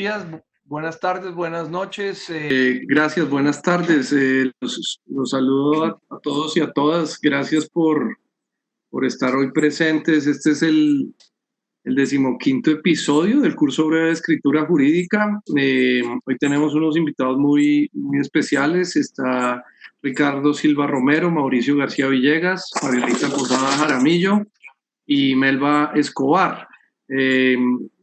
días, buenas tardes, buenas noches. Gracias, buenas tardes. Los saludo a todos y a todas. Gracias por estar hoy presentes. Este es el 15º episodio del curso breve de escritura jurídica. Hoy tenemos unos invitados muy especiales. Está Ricardo Silva Romero, Mauricio García Villegas, Margarita Posada Jaramillo y Melba Escobar.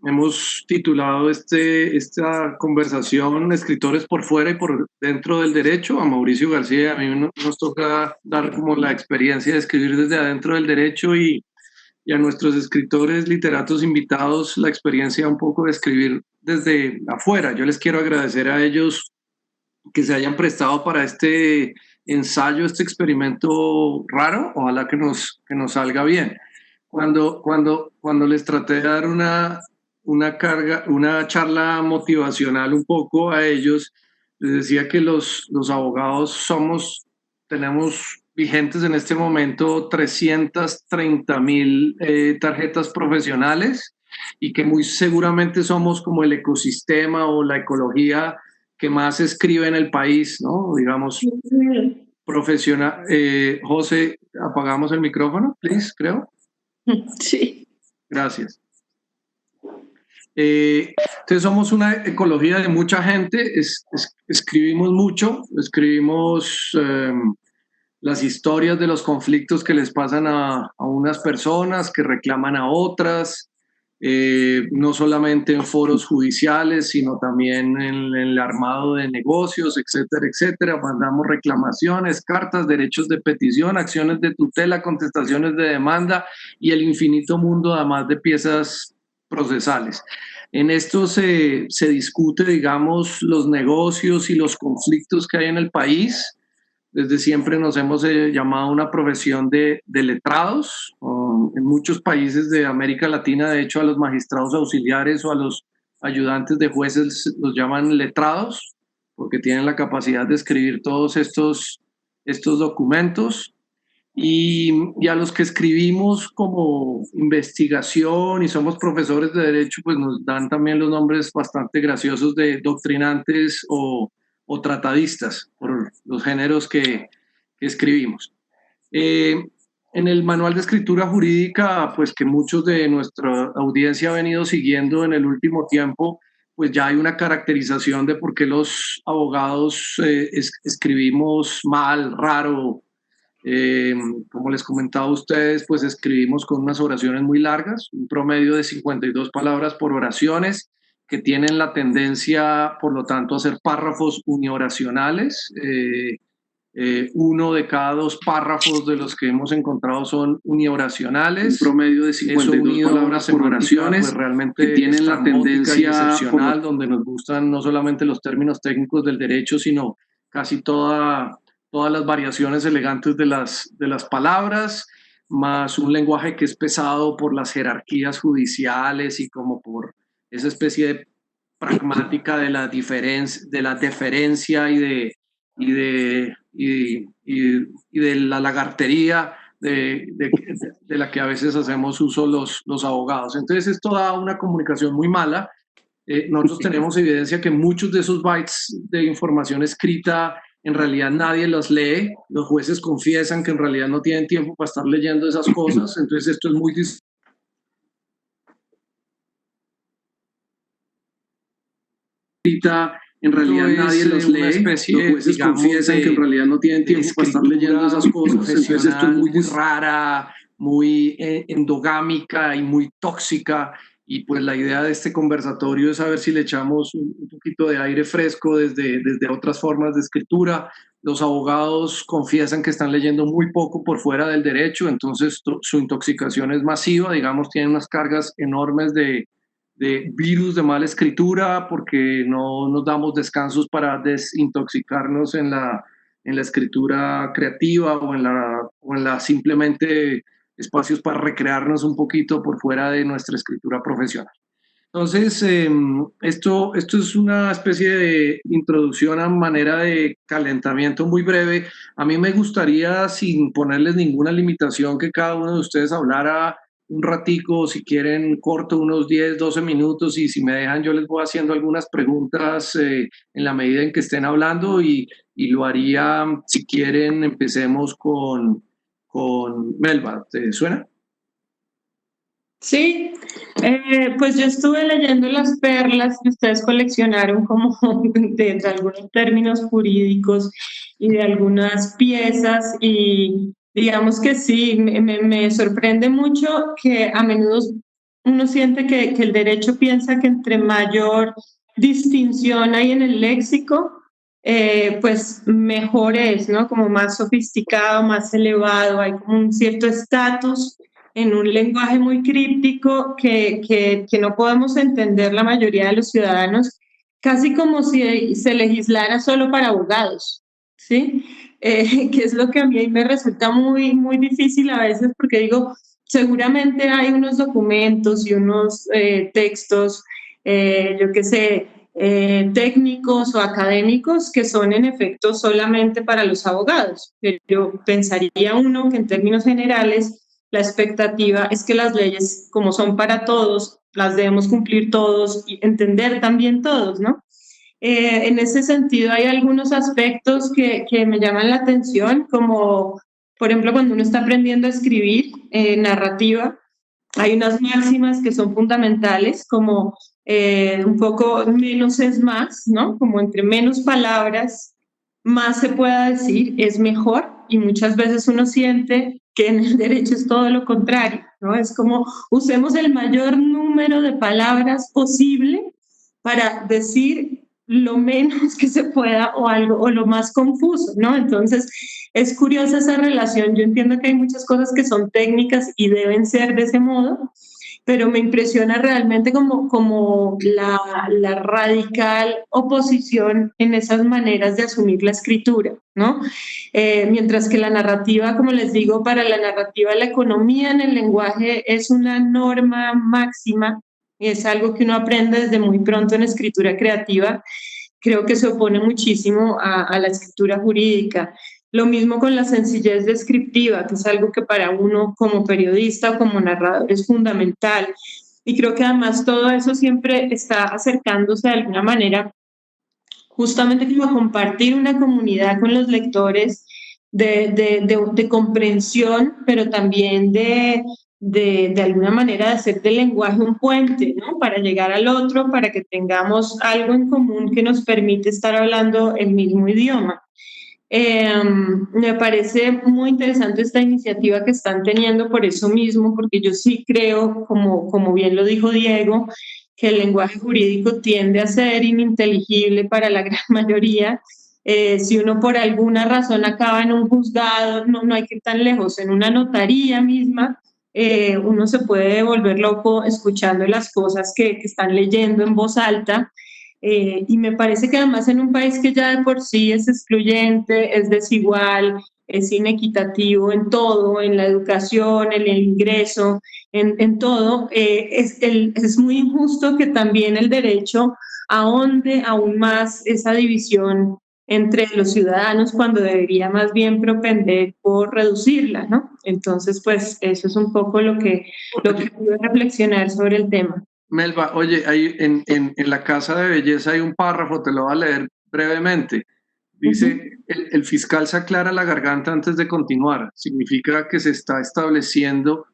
Hemos titulado esta conversación Escritores por fuera y por dentro del derecho. A Mauricio García, a mí nos toca dar como la experiencia de escribir desde adentro del derecho y a nuestros escritores, literatos invitados, la experiencia un poco de escribir desde afuera. Yo les quiero agradecer a ellos que se hayan prestado para este ensayo, este experimento raro. Ojalá que nos salga bien. Cuando les traté de dar una charla motivacional un poco a ellos, les decía que los abogados tenemos vigentes en este momento 330,000 tarjetas profesionales y que muy seguramente somos como el ecosistema o la ecología que más escribe en el país, ¿no? Digamos, profesional. José, apagamos el micrófono, please, creo. Sí. Gracias. Entonces somos una ecología de mucha gente, escribimos mucho, escribimos las historias de los conflictos que les pasan a unas personas, que reclaman a otras, no solamente en foros judiciales, sino también en el armado de negocios, etcétera, etcétera. Mandamos reclamaciones, cartas, derechos de petición, acciones de tutela, contestaciones de demanda y el infinito mundo además de piezas procesales. En esto se discute, digamos, los negocios y los conflictos que hay en el país. Desde siempre nos hemos llamado una profesión de letrados. En muchos países de América Latina, de hecho, a los magistrados auxiliares o a los ayudantes de jueces los llaman letrados, porque tienen la capacidad de escribir todos estos documentos. Y a los que escribimos como investigación y somos profesores de derecho, pues nos dan también los nombres bastante graciosos de doctrinantes o tratadistas, por los géneros que escribimos. En el manual de escritura jurídica, pues que muchos de nuestra audiencia ha venido siguiendo en el último tiempo, pues ya hay una caracterización de por qué los abogados escribimos mal, raro. Como les comentaba a ustedes, pues escribimos con unas oraciones muy largas, un promedio de 52 palabras por oraciones, que tienen la tendencia, por lo tanto, a ser párrafos unioracionales. Uno de cada dos párrafos de los que hemos encontrado son unioracionales. Un promedio de 52 palabras por oraciones, pues realmente que tienen la tendencia excepcional, donde nos gustan no solamente los términos técnicos del derecho, sino casi todas las variaciones elegantes de las palabras, más un lenguaje que es pesado por las jerarquías judiciales y como por esa especie de pragmática de la deferencia y de la lagartería de la que a veces hacemos uso los abogados. Entonces esto da una comunicación muy mala. Nosotros tenemos evidencia que muchos de esos bytes de información escrita en realidad nadie los lee. Los jueces confiesan que en realidad no tienen tiempo para estar leyendo esas cosas. Entonces esto es muy escrita. En realidad nadie los lee. Especie, los jueces confiesan que en realidad no tienen tiempo para estar leyendo esas cosas. Entonces esto es muy rara, muy endogámica y muy tóxica. Y pues la idea de este conversatorio es saber si le echamos un poquito de aire fresco desde otras formas de escritura. Los abogados confiesan que están leyendo muy poco por fuera del derecho, entonces su intoxicación es masiva, digamos, tienen unas cargas enormes de virus de mala escritura porque no nos damos descansos para desintoxicarnos en la escritura creativa o en la simplemente espacios para recrearnos un poquito por fuera de nuestra escritura profesional. Entonces, esto es una especie de introducción a manera de calentamiento muy breve. A mí me gustaría, sin ponerles ninguna limitación, que cada uno de ustedes hablara un ratico, si quieren corto, unos 10, 12 minutos, y si me dejan yo les voy haciendo algunas preguntas en la medida en que estén hablando, y lo haría, si quieren, empecemos con Melba. ¿Te suena? Sí, pues yo estuve leyendo las perlas que ustedes coleccionaron como de algunos términos jurídicos y de algunas piezas y digamos que sí, me sorprende mucho que a menudo uno siente que el derecho piensa que entre mayor distinción hay en el léxico, pues mejor es, ¿no? Como más sofisticado, más elevado, hay como un cierto estatus en un lenguaje muy críptico que no podemos entender la mayoría de los ciudadanos, casi como si se legislara solo para abogados, ¿sí? Que es lo que a mí me resulta muy difícil a veces porque digo, seguramente hay unos documentos y unos textos, yo qué sé, técnicos o académicos que son en efecto solamente para los abogados. Pero pensaría uno que en términos generales la expectativa es que las leyes, como son para todos, las debemos cumplir todos y entender también todos, ¿no? En ese sentido, hay algunos aspectos que me llaman la atención, como por ejemplo cuando uno está aprendiendo a escribir narrativa, hay unas máximas que son fundamentales, como un poco menos es más, ¿no? Como entre menos palabras, más se pueda decir, es mejor, y muchas veces uno siente que en el derecho es todo lo contrario, ¿no? Es como usemos el mayor número de palabras posible para decir lo menos que se pueda o algo o lo más confuso, ¿no? Entonces, es curiosa esa relación. Yo entiendo que hay muchas cosas que son técnicas y deben ser de ese modo, pero me impresiona realmente como la radical oposición en esas maneras de asumir la escritura, ¿no? Mientras que la narrativa, como les digo, para la narrativa la economía en el lenguaje es una norma máxima, es algo que uno aprende desde muy pronto en escritura creativa, creo que se opone muchísimo a la escritura jurídica. Lo mismo con la sencillez descriptiva, que es algo que para uno como periodista o como narrador es fundamental. Y creo que además todo eso siempre está acercándose de alguna manera justamente como a compartir una comunidad con los lectores de comprensión, pero también de alguna manera de hacer del lenguaje un puente, ¿no? Para llegar al otro, para que tengamos algo en común que nos permite estar hablando el mismo idioma. Me parece muy interesante esta iniciativa que están teniendo por eso mismo, porque yo sí creo, como bien lo dijo Diego, que el lenguaje jurídico tiende a ser ininteligible para la gran mayoría. Si uno por alguna razón acaba en un juzgado, no hay que ir tan lejos, en una notaría misma, uno se puede volver loco escuchando las cosas que están leyendo en voz alta. Y me parece que además en un país que ya de por sí es excluyente, es desigual, es inequitativo en todo, en la educación, en el ingreso, en todo, es muy injusto que también el derecho ahonde aún más esa división entre los ciudadanos cuando debería más bien propender por reducirla, ¿no? Entonces, pues eso es un poco lo que quiero reflexionar sobre el tema. Melba, oye, ahí en la Casa de Belleza hay un párrafo, te lo voy a leer brevemente. Dice, el fiscal se aclara la garganta antes de continuar. Significa que se está estableciendo,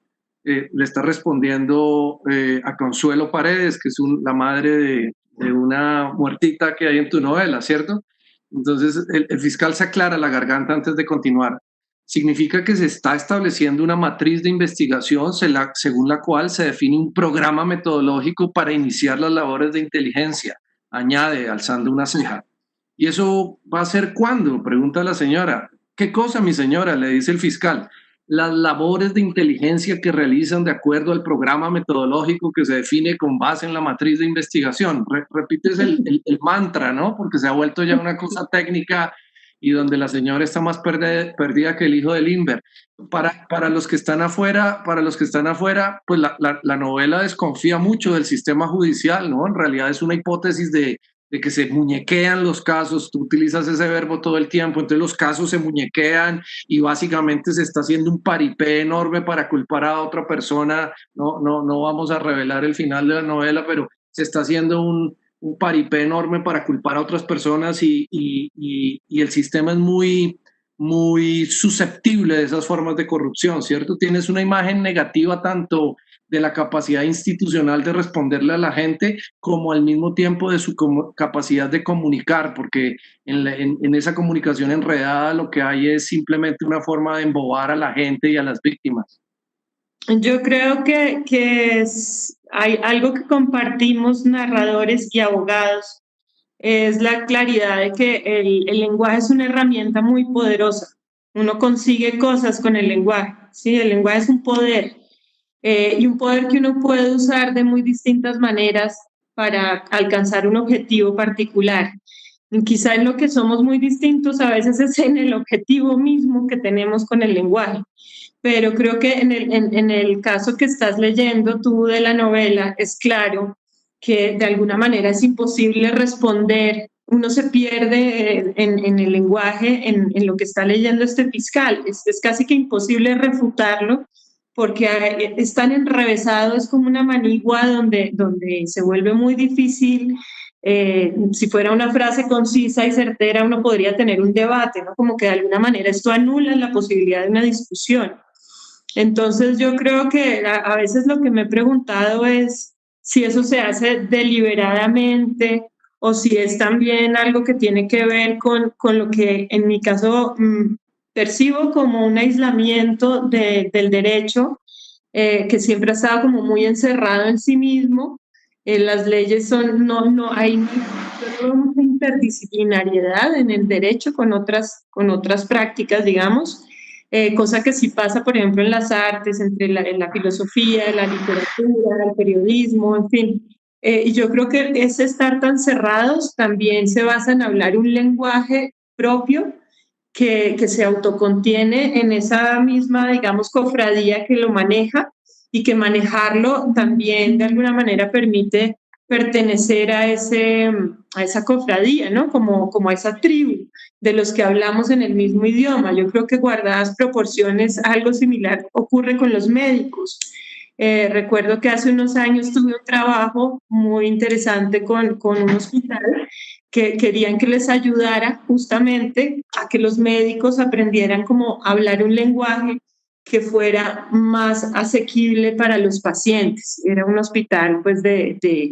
le está respondiendo a Consuelo Paredes, que es la madre de una muertita que hay en tu novela, ¿cierto? Entonces, el fiscal se aclara la garganta antes de continuar. Significa que se está estableciendo una matriz de investigación según la cual se define un programa metodológico para iniciar las labores de inteligencia, añade, alzando una ceja. ¿Y eso va a ser cuándo?, pregunta la señora. ¿Qué cosa, mi señora?, le dice el fiscal. Las labores de inteligencia que realizan de acuerdo al programa metodológico que se define con base en la matriz de investigación. Repites el mantra, ¿no? Porque se ha vuelto ya una cosa técnica y donde la señora está más perdida que el hijo de Limber. Para los que están afuera, pues la novela desconfía mucho del sistema judicial, ¿no? En realidad es una hipótesis de de que se muñequean los casos, tú utilizas ese verbo todo el tiempo, entonces los casos se muñequean y básicamente se está haciendo un paripé enorme para culpar a otra persona. No vamos a revelar el final de la novela, pero se está haciendo un paripé enorme para culpar a otras personas y el sistema es muy susceptible de esas formas de corrupción, ¿cierto? Tienes una imagen negativa tanto de la capacidad institucional de responderle a la gente, como al mismo tiempo de su capacidad de comunicar, porque en esa comunicación enredada lo que hay es simplemente una forma de embobar a la gente y a las víctimas. Yo creo que hay algo que compartimos narradores y abogados, es la claridad de que el lenguaje es una herramienta muy poderosa. Uno consigue cosas con el lenguaje, ¿sí? El lenguaje es un poder, y un poder que uno puede usar de muy distintas maneras para alcanzar un objetivo particular. Y quizá en lo que somos muy distintos a veces es en el objetivo mismo que tenemos con el lenguaje. Pero creo que en el caso que estás leyendo tú de la novela, es claro que de alguna manera es imposible responder, uno se pierde en el lenguaje, en lo que está leyendo este fiscal, es casi que imposible refutarlo, porque es tan enrevesado, es como una manigua donde se vuelve muy difícil. Si fuera una frase concisa y certera, uno podría tener un debate, ¿no? Como que de alguna manera esto anula la posibilidad de una discusión. Entonces yo creo que a veces lo que me he preguntado es si eso se hace deliberadamente o si es también algo que tiene que ver con lo que en mi caso percibo como un aislamiento del derecho, que siempre ha estado como muy encerrado en sí mismo. Las leyes son, no hay mucha interdisciplinariedad en el derecho con otras prácticas, digamos. Cosa que sí pasa, por ejemplo, en las artes, en la filosofía, la literatura, el periodismo, en fin. Y yo creo que ese estar tan cerrados también se basa en hablar un lenguaje propio que se autocontiene en esa misma, digamos, cofradía que lo maneja, y que manejarlo también de alguna manera permite pertenecer a esa cofradía, ¿no? Como a esa tribu de los que hablamos en el mismo idioma. Yo creo que guardadas proporciones, algo similar ocurre con los médicos. Recuerdo que hace unos años tuve un trabajo muy interesante con un hospital que querían que les ayudara justamente a que los médicos aprendieran cómo hablar un lenguaje que fuera más asequible para los pacientes. Era un hospital pues de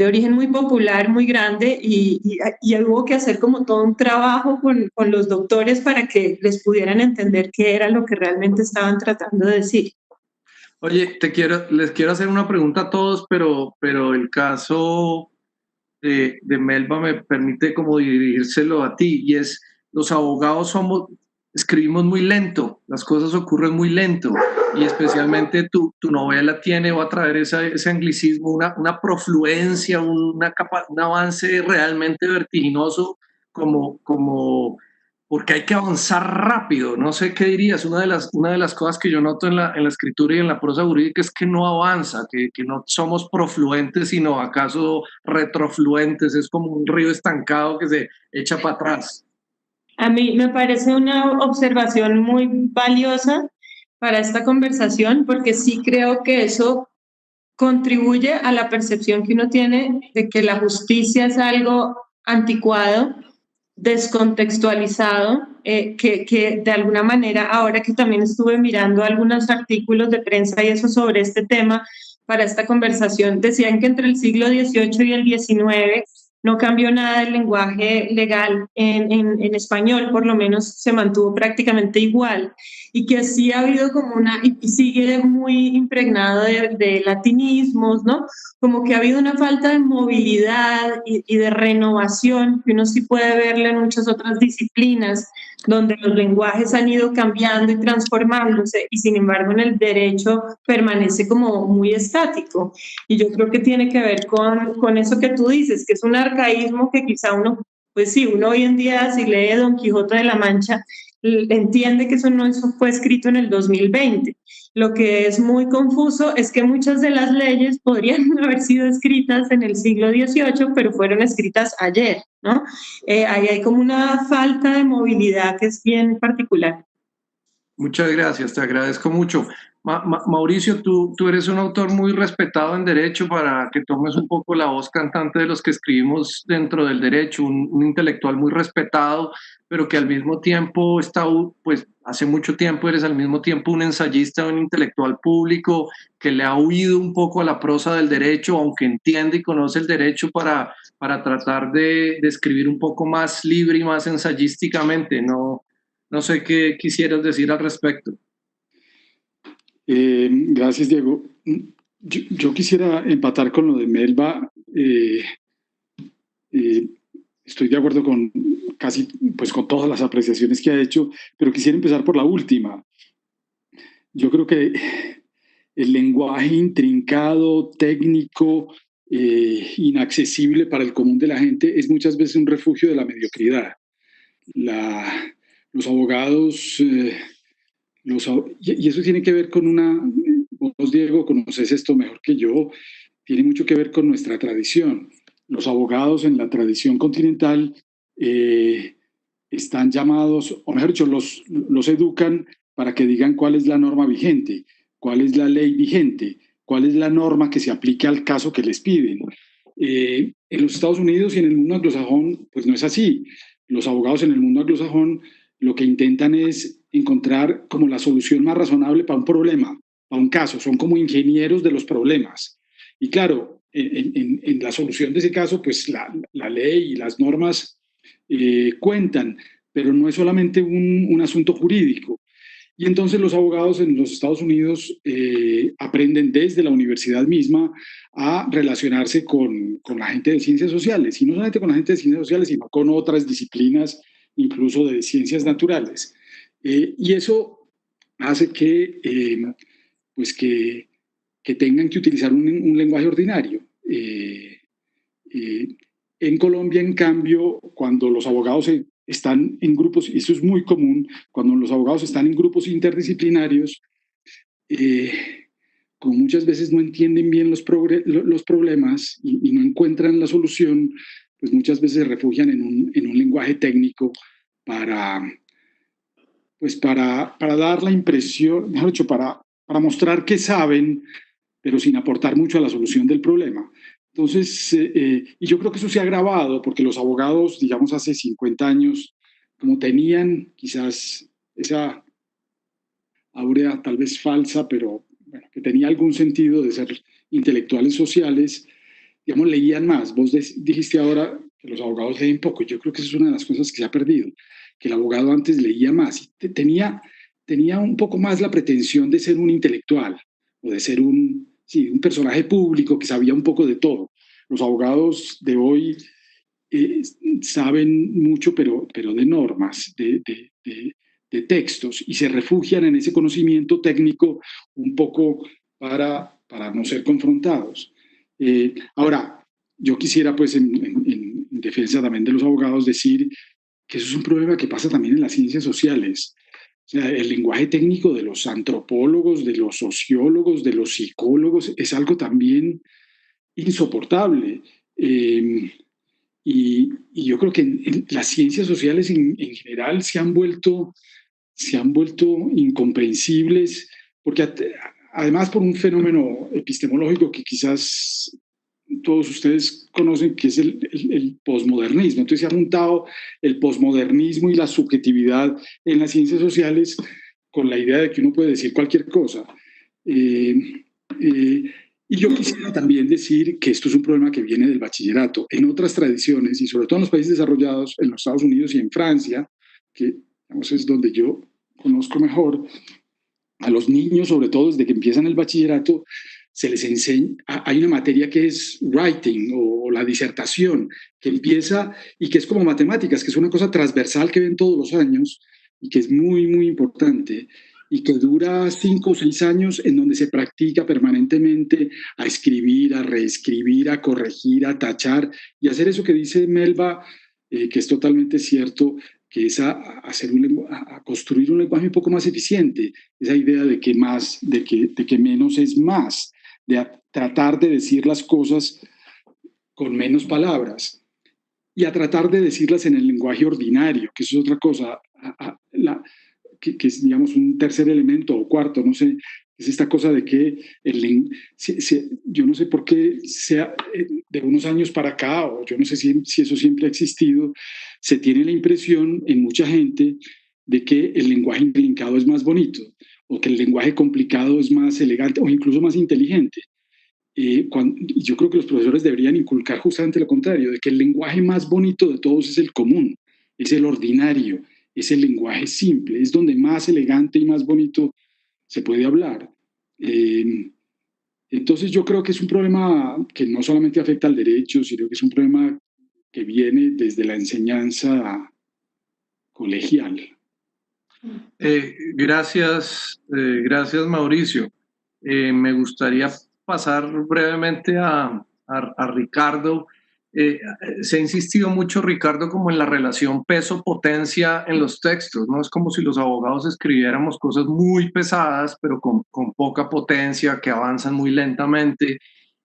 origen muy popular, muy grande, y hubo que hacer como todo un trabajo con los doctores para que les pudieran entender qué era lo que realmente estaban tratando de decir. Oye, les quiero hacer una pregunta a todos, pero el caso de Melba me permite como dirigírselo a ti, y es, los abogados escribimos muy lento, las cosas ocurren muy lento, y especialmente tu novela va a traer ese anglicismo, una profluencia, un avance realmente vertiginoso, porque hay que avanzar rápido. No sé qué dirías. Una de las cosas que yo noto en la escritura y en la prosa jurídica es que no avanza, que no somos profluentes, sino acaso retrofluentes. Es como un río estancado que se echa para atrás. A mí me parece una observación muy valiosa para esta conversación, porque sí creo que eso contribuye a la percepción que uno tiene de que la justicia es algo anticuado, descontextualizado, que de alguna manera, ahora que también estuve mirando algunos artículos de prensa y eso sobre este tema para esta conversación, decían que entre el siglo XVIII y el XIX no cambió nada el lenguaje legal en español, por lo menos se mantuvo prácticamente igual, y que sí ha habido como y sigue muy impregnado de latinismos, ¿no? Como que ha habido una falta de movilidad y de renovación, que uno sí puede verla en muchas otras disciplinas, donde los lenguajes han ido cambiando y transformándose, y sin embargo en el derecho permanece como muy estático. Y yo creo que tiene que ver con eso que tú dices, que es un arcaísmo que quizá uno, pues sí, uno hoy en día si lee Don Quijote de la Mancha, entiende que eso fue escrito en el 2020. Lo que es muy confuso es que muchas de las leyes podrían haber sido escritas en el siglo XVIII, pero fueron escritas ayer, ¿no? Ahí hay como una falta de movilidad que es bien particular. Muchas gracias, te agradezco mucho. Mauricio, tú eres un autor muy respetado en derecho, para que tomes un poco la voz cantante de los que escribimos dentro del derecho, un intelectual muy respetado, pero que al mismo tiempo pues hace mucho tiempo eres al mismo tiempo un ensayista, un intelectual público que le ha huido un poco a la prosa del derecho, aunque entiende y conoce el derecho para tratar de escribir un poco más libre y más ensayísticamente. No sé qué quisieras decir al respecto. Gracias, Diego. Yo quisiera empatar con lo de Melba. Estoy de acuerdo con casi, pues, con todas las apreciaciones que ha hecho, pero quisiera empezar por la última. Yo creo que el lenguaje intrincado, técnico, inaccesible para el común de la gente es muchas veces un refugio de la mediocridad. Los abogados, y eso tiene que ver con vos, Diego, conoces esto mejor que yo, tiene mucho que ver con nuestra tradición. Los abogados en la tradición continental están llamados, o mejor dicho, los educan para que digan cuál es la norma vigente, cuál es la ley vigente, cuál es la norma que se aplica al caso que les piden. En los Estados Unidos y en el mundo anglosajón, pues no es así. Los abogados en el mundo anglosajón lo que intentan es encontrar como la solución más razonable para un problema, para un caso. Son como ingenieros de los problemas. Y claro, en la solución de ese caso, pues la ley y las normas cuentan, pero no es solamente un asunto jurídico. Y entonces los abogados en los Estados Unidos aprenden desde la universidad misma a relacionarse con la gente de ciencias sociales, y no solamente con la gente de ciencias sociales, sino con otras disciplinas, incluso de ciencias naturales. Y eso hace pues que tengan que utilizar un lenguaje ordinario. En Colombia, en cambio, cuando los abogados están en grupos, y eso es muy común, cuando los abogados están en grupos interdisciplinarios, como muchas veces no entienden bien los problemas y no encuentran la solución, pues muchas veces se refugian en un lenguaje técnico para dar la impresión, mejor dicho, para mostrar que saben, pero sin aportar mucho a la solución del problema. Entonces, y yo creo que eso se ha agravado porque los abogados, digamos, hace 50 años, como tenían quizás esa áurea tal vez falsa, pero bueno, que tenía algún sentido de ser intelectuales sociales, digamos, leían más. Vos dijiste ahora que los abogados leen poco. Yo creo que eso es una de las cosas que se ha perdido, que el abogado antes leía más. Tenía un poco más la pretensión de ser un intelectual o de ser un personaje público que sabía un poco de todo. Los abogados de hoy saben mucho, pero de normas, de textos, y se refugian en ese conocimiento técnico un poco para no ser confrontados. Ahora, yo quisiera, pues, en defensa también de los abogados, decir que eso es un problema que pasa también en las ciencias sociales. O sea, el lenguaje técnico de los antropólogos, de los sociólogos, de los psicólogos, es algo también insoportable. Y yo creo que en las ciencias sociales en general se han vuelto incomprensibles, porque además por un fenómeno epistemológico que quizás todos ustedes conocen, que es el posmodernismo. Entonces se ha juntado el posmodernismo y la subjetividad en las ciencias sociales con la idea de que uno puede decir cualquier cosa. Y yo quisiera también decir que esto es un problema que viene del bachillerato. En otras tradiciones, y sobre todo en los países desarrollados, en los Estados Unidos y en Francia, que digamos, es donde yo conozco mejor, a los niños, sobre todo desde que empiezan el bachillerato, se les enseña, hay una materia que es writing o la disertación, que empieza y que es como matemáticas, que es una cosa transversal que ven todos los años y que es muy, muy importante, y que dura 5 o 6 años, en donde se practica permanentemente a escribir, a reescribir, a corregir, a tachar y hacer eso que dice Melba, que es totalmente cierto, que es a construir un lenguaje un poco más eficiente, esa idea de que menos es más, de tratar de decir las cosas con menos palabras y a tratar de decirlas en el lenguaje ordinario, que eso es otra cosa, que es, digamos, un tercer elemento o cuarto, no sé, es esta cosa de que yo no sé por qué sea de unos años para acá, o yo no sé si eso siempre ha existido, se tiene la impresión en mucha gente de que el lenguaje intrincado es más bonito, o que el lenguaje complicado es más elegante, o incluso más inteligente. Yo creo que los profesores deberían inculcar justamente lo contrario, de que el lenguaje más bonito de todos es el común, es el ordinario, es el lenguaje simple, es donde más elegante y más bonito se puede hablar. Entonces yo creo que es un problema que no solamente afecta al derecho, sino que es un problema que viene desde la enseñanza colegial. Gracias, Mauricio. Me gustaría pasar brevemente a Ricardo. Se ha insistido mucho, Ricardo, como en la relación peso-potencia en los textos, ¿no? Es como si los abogados escribiéramos cosas muy pesadas, pero con poca potencia, que avanzan muy lentamente.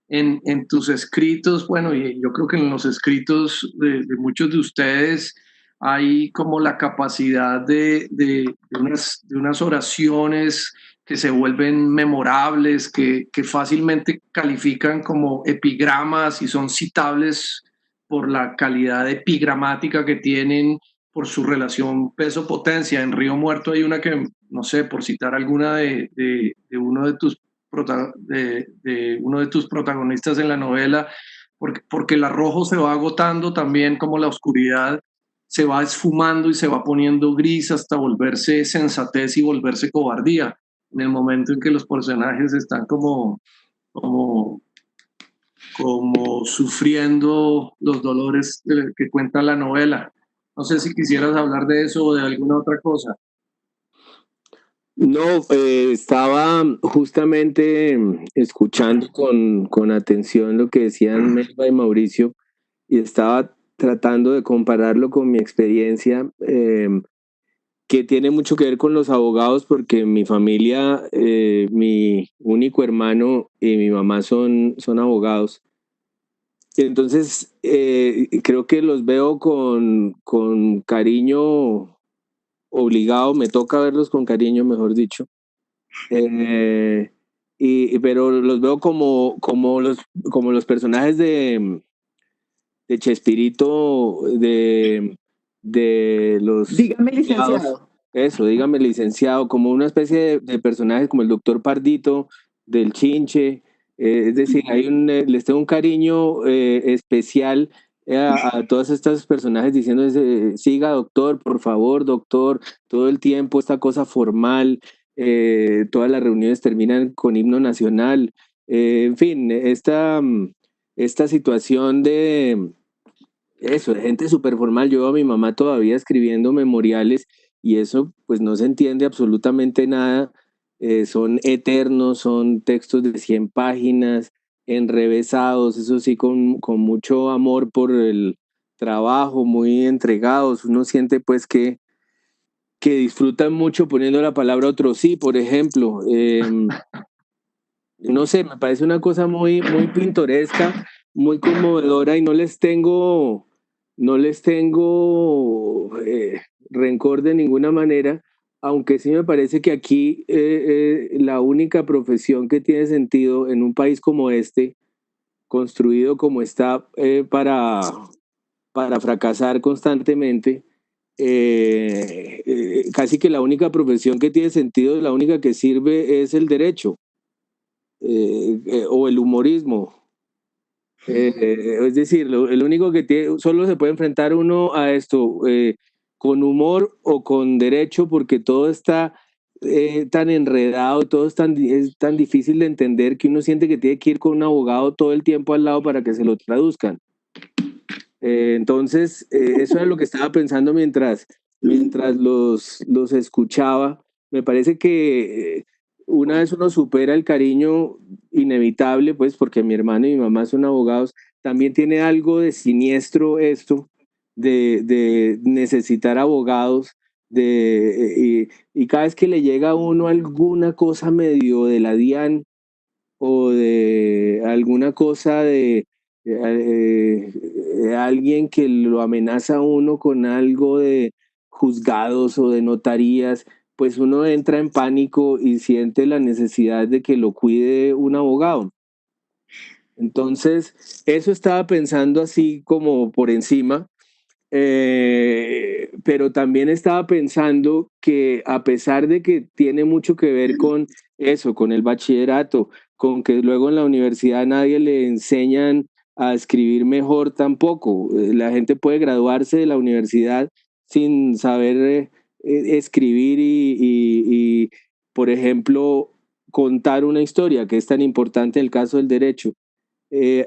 En tus escritos, bueno, y yo creo que en los escritos de muchos de ustedes hay como la capacidad de unas oraciones que se vuelven memorables, que fácilmente califican como epigramas y son citables por la calidad epigramática que tienen, por su relación peso-potencia. En Río Muerto hay una que, no sé, por citar alguna de uno de uno de tus protagonistas en la novela, porque el arrojo se va agotando también, como la oscuridad se va esfumando y se va poniendo gris hasta volverse sensatez y volverse cobardía, en el momento en que los personajes están como sufriendo los dolores que cuenta la novela. No sé si quisieras hablar de eso o de alguna otra cosa. No, estaba justamente escuchando con atención lo que decían Melba y Mauricio, y estaba tratando de compararlo con mi experiencia, que tiene mucho que ver con los abogados, porque mi familia, mi único hermano y mi mamá son abogados. Entonces, creo que los veo con cariño obligado, me toca verlos con cariño, mejor dicho. Pero los veo como los personajes de Chespirito, de los... Dígame, licenciado. Eso, dígame, licenciado, como una especie de personajes como el doctor Pardito, del Chinche. Es decir, les tengo un cariño especial a todos estos personajes diciendo, siga doctor, por favor, doctor, todo el tiempo esta cosa formal, todas las reuniones terminan con himno nacional, en fin, esta situación de eso, de gente súper formal. Yo veo a mi mamá todavía escribiendo memoriales y eso pues no se entiende absolutamente nada. Son eternos, son textos de 100 páginas, enrevesados, eso sí, con mucho amor por el trabajo, muy entregados. Uno siente pues que disfrutan mucho poniendo la palabra otro sí, por ejemplo. No sé, me parece una cosa muy, muy pintoresca, muy conmovedora, y no les tengo rencor de ninguna manera, aunque sí me parece que aquí la única profesión que tiene sentido en un país como este, construido como está para fracasar constantemente, casi que la única profesión que tiene sentido, la única que sirve es el derecho. O el humorismo. Es decir, el único que tiene, solo se puede enfrentar uno a esto con humor o con derecho, porque todo está tan enredado, todo es tan difícil de entender, que uno siente que tiene que ir con un abogado todo el tiempo al lado para que se lo traduzcan. Entonces, eso era lo que estaba pensando mientras los escuchaba. Me parece que una vez uno supera el cariño inevitable, pues porque mi hermano y mi mamá son abogados, también tiene algo de siniestro esto, de necesitar abogados, y cada vez que le llega a uno alguna cosa medio de la DIAN o de alguna cosa de alguien que lo amenaza a uno con algo de juzgados o de notarías, pues uno entra en pánico y siente la necesidad de que lo cuide un abogado. Entonces, eso estaba pensando así como por encima, pero también estaba pensando que a pesar de que tiene mucho que ver con eso, con el bachillerato, con que luego en la universidad nadie le enseñan a escribir mejor tampoco. La gente puede graduarse de la universidad sin saber escribir y, por ejemplo, contar una historia, que es tan importante en el caso del derecho.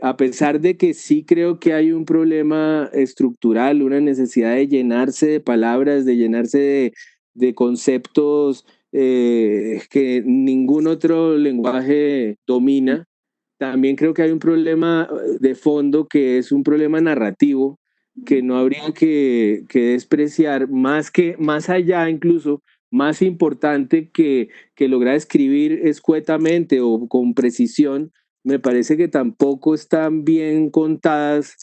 A pesar de que sí creo que hay un problema estructural, una necesidad de llenarse de palabras, de llenarse de conceptos que ningún otro lenguaje domina, también creo que hay un problema de fondo que es un problema narrativo que no habría que despreciar, más allá incluso, más importante que lograr escribir escuetamente o con precisión. Me parece que tampoco están bien contadas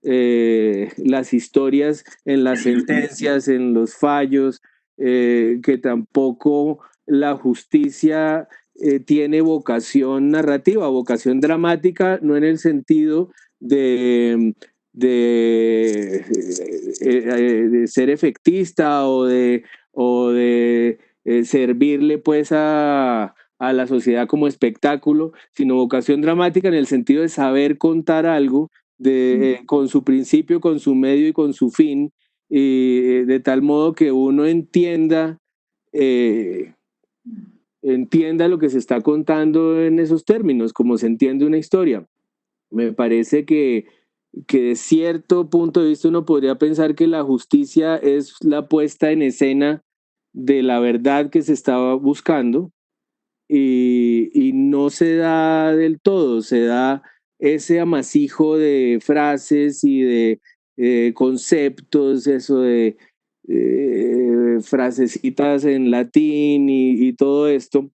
las historias en las sentencias, en los fallos, que tampoco la justicia tiene vocación narrativa, vocación dramática, no en el sentido de ser efectista o de servirle pues a la sociedad como espectáculo, sino vocación dramática en el sentido de saber contar algo con su principio, con su medio y con su fin, y de tal modo que uno entienda lo que se está contando en esos términos, como se entiende una historia. Me parece que de cierto punto de vista uno podría pensar que la justicia es la puesta en escena de la verdad que se estaba buscando, y no se da del todo, se da ese amasijo de frases y de conceptos, eso de frasecitas en latín y todo esto,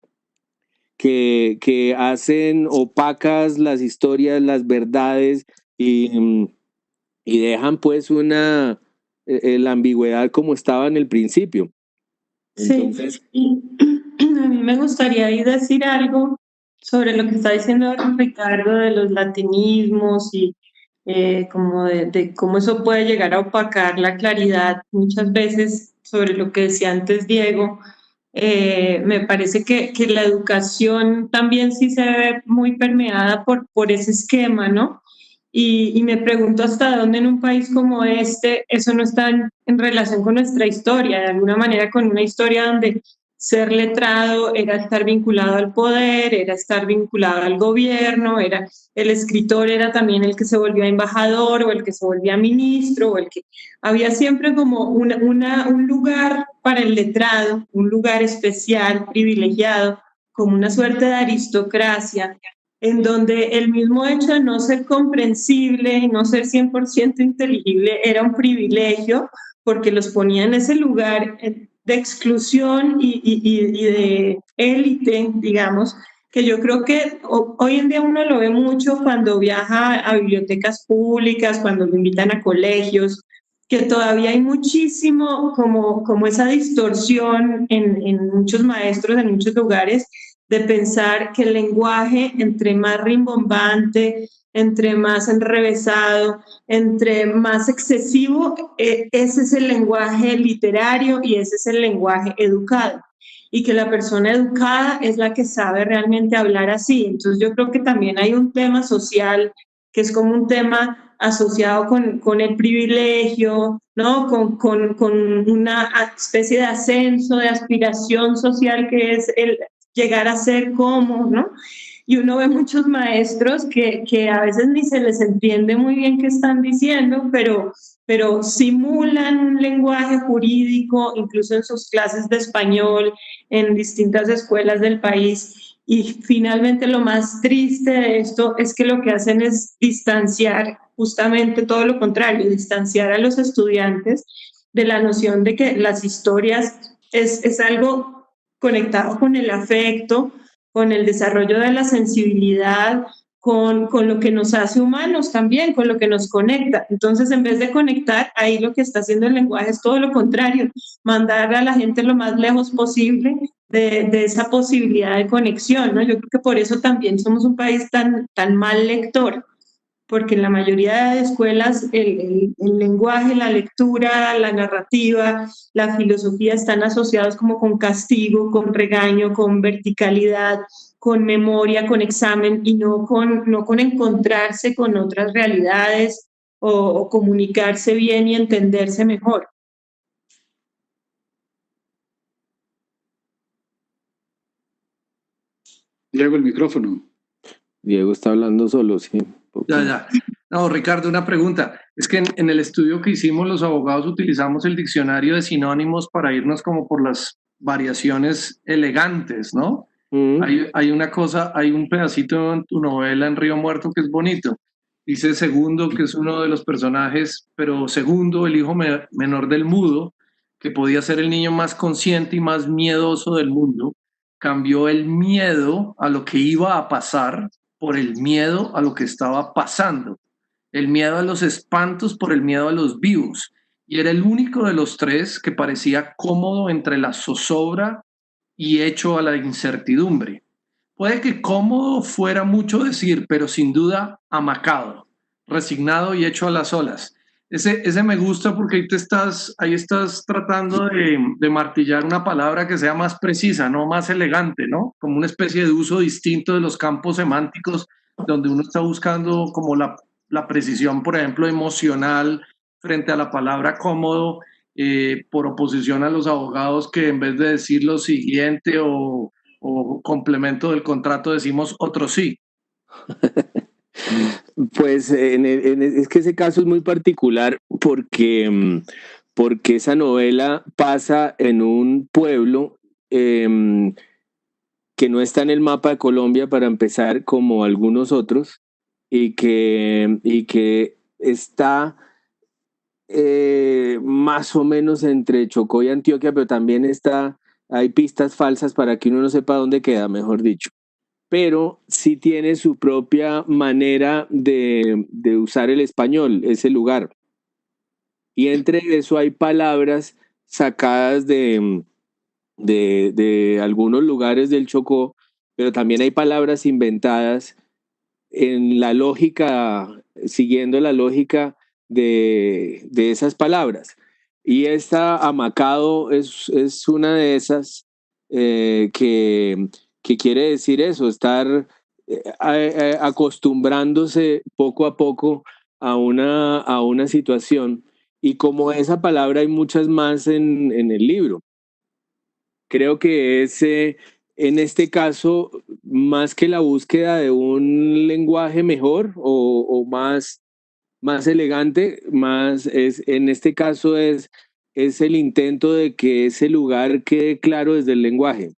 que hacen opacas las historias, las verdades, y dejan pues la ambigüedad como estaba en el principio. Entonces, sí. A mí me gustaría ahí decir algo sobre lo que está diciendo Ricardo de los latinismos y como de cómo eso puede llegar a opacar la claridad muchas veces sobre lo que decía antes Diego. Me parece que la educación también sí se ve muy permeada por ese esquema, ¿no? Y me pregunto hasta dónde en un país como este eso no está en relación con nuestra historia, de alguna manera con una historia donde ser letrado era estar vinculado al poder, era estar vinculado al gobierno, el escritor era también el que se volvía embajador o el que se volvía ministro, o el que había siempre como un lugar para el letrado, un lugar especial, privilegiado, como una suerte de aristocracia, en donde el mismo hecho de no ser comprensible y no ser 100% inteligible era un privilegio, porque los ponía en ese lugar de exclusión y de élite, digamos, que yo creo que hoy en día uno lo ve mucho cuando viaja a bibliotecas públicas, cuando lo invitan a colegios, que todavía hay muchísimo como esa distorsión en muchos maestros, en muchos lugares, de pensar que el lenguaje, entre más rimbombante, entre más enrevesado, entre más excesivo, ese es el lenguaje literario y ese es el lenguaje educado. Y que la persona educada es la que sabe realmente hablar así. Entonces yo creo que también hay un tema social que es como un tema asociado con el privilegio, ¿no? Con una especie de ascenso, de aspiración social que es el llegar a ser como, ¿no? Y uno ve muchos maestros que a veces ni se les entiende muy bien qué están diciendo, pero simulan un lenguaje jurídico, incluso en sus clases de español, en distintas escuelas del país, Y finalmente lo más triste de esto es que lo que hacen es distanciar justamente todo lo contrario, distanciar a los estudiantes de la noción de que las historias es algo conectado con el afecto, con el desarrollo de la sensibilidad, con lo que nos hace humanos también, con lo que nos conecta. Entonces, en vez de conectar, ahí lo que está haciendo el lenguaje es todo lo contrario, mandar a la gente lo más lejos posible de esa posibilidad de conexión, ¿no? Yo creo que por eso también somos un país tan mal lector, porque en la mayoría de escuelas el lenguaje, la lectura, la narrativa, la filosofía están asociados como con castigo, con regaño, con verticalidad, con memoria, con examen, y no con encontrarse con otras realidades o comunicarse bien y entenderse mejor. Diego, el micrófono. Diego está hablando solo, sí. Ya. No, Ricardo, una pregunta. Es que en el estudio que hicimos los abogados utilizamos el diccionario de sinónimos para irnos como por las variaciones elegantes, ¿no? Hay una cosa, hay un pedacito en tu novela en Río Muerto que es bonito. Dice Segundo, que es uno de los personajes, pero Segundo, el hijo menor del mudo, que podía ser el niño más consciente y más miedoso del mundo, cambió el miedo a lo que iba a pasar por el miedo a lo que estaba pasando, el miedo a los espantos por el miedo a los vivos. Y era el único de los tres que parecía cómodo entre la zozobra y hecho a la incertidumbre. Puede que cómodo fuera mucho decir, pero sin duda amacado, resignado y hecho a las olas. Ese me gusta porque ahí estás tratando de martillar una palabra que sea más precisa, no más elegante, ¿no? Como una especie de uso distinto de los campos semánticos donde uno está buscando como la precisión, por ejemplo, emocional frente a la palabra cómodo, por oposición a los abogados que en vez de decir lo siguiente o complemento del contrato decimos otro sí. Pues es que ese caso es muy particular porque esa novela pasa en un pueblo que no está en el mapa de Colombia para empezar, como algunos otros, y que está más o menos entre Chocó y Antioquia, pero también hay pistas falsas para que uno no sepa dónde queda, mejor dicho. Pero sí tiene su propia manera de usar el español, ese lugar. Y entre eso hay palabras sacadas de algunos lugares del Chocó, pero también hay palabras inventadas en la lógica, siguiendo la lógica de esas palabras. Y esta amacado es una de esas que quiere decir eso, estar acostumbrándose poco a poco a una situación. Y como esa palabra hay muchas más en el libro. Creo que en este caso, más que la búsqueda de un lenguaje mejor o más elegante, en este caso es el intento de que ese lugar quede claro desde el lenguaje.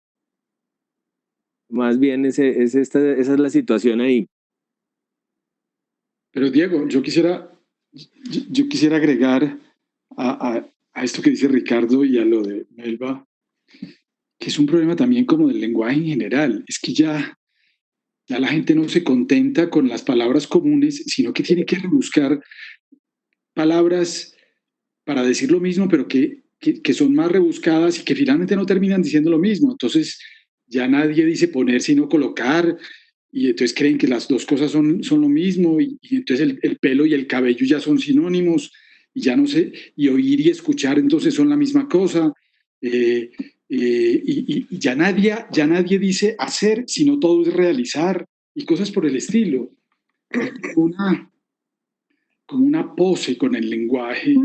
Más bien esa es la situación ahí. Pero Diego, yo quisiera agregar a esto que dice Ricardo y a lo de Melba, que es un problema también como del lenguaje en general. Es que ya la gente no se contenta con las palabras comunes, sino que tiene que rebuscar palabras para decir lo mismo, pero que son más rebuscadas y que finalmente no terminan diciendo lo mismo. Entonces ya nadie dice poner, sino colocar, y entonces creen que las dos cosas son lo mismo, y entonces el pelo y el cabello ya son sinónimos, y ya no sé, y oír y escuchar entonces son la misma cosa. Y ya nadie dice hacer, sino todo es realizar y cosas por el estilo. Como una pose con el lenguaje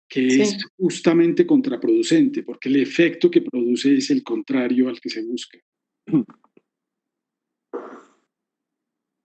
que es justamente contraproducente, porque el efecto que produce es el contrario al que se busca.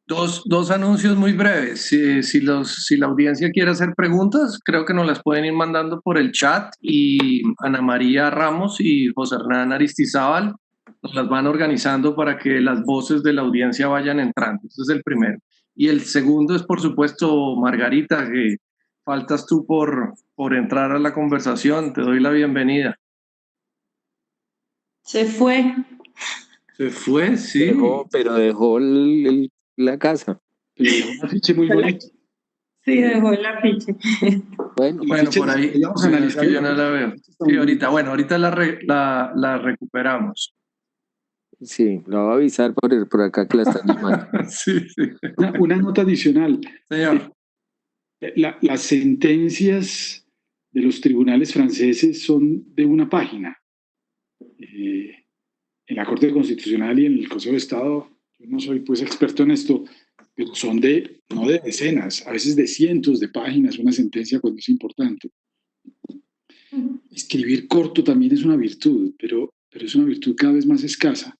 Dos anuncios muy breves. Si la audiencia quiere hacer preguntas, creo que nos las pueden ir mandando por el chat, y Ana María Ramos y José Hernán Aristizábal nos las van organizando para que las voces de la audiencia vayan entrando. Ese es el primero. Y el segundo es, por supuesto, Margarita, que faltas tú por entrar a la conversación. Te doy la bienvenida. Se fue. Se fue, sí. Pero dejó la casa. Pero dejó un afiche muy bonito. Sí, dejó el afiche. Bueno, por ahí vamos a analizar. que yo no la veo. Sí, ahorita la recuperamos. Sí, lo voy a avisar por acá que la están llamando. Sí. Una nota adicional. Señor. Las sentencias de los tribunales franceses son de una página. En la Corte Constitucional y en el Consejo de Estado, yo no soy pues experto en esto, pero son no de decenas, a veces de cientos de páginas una sentencia cuando es importante. Escribir corto también es una virtud, pero es una virtud cada vez más escasa.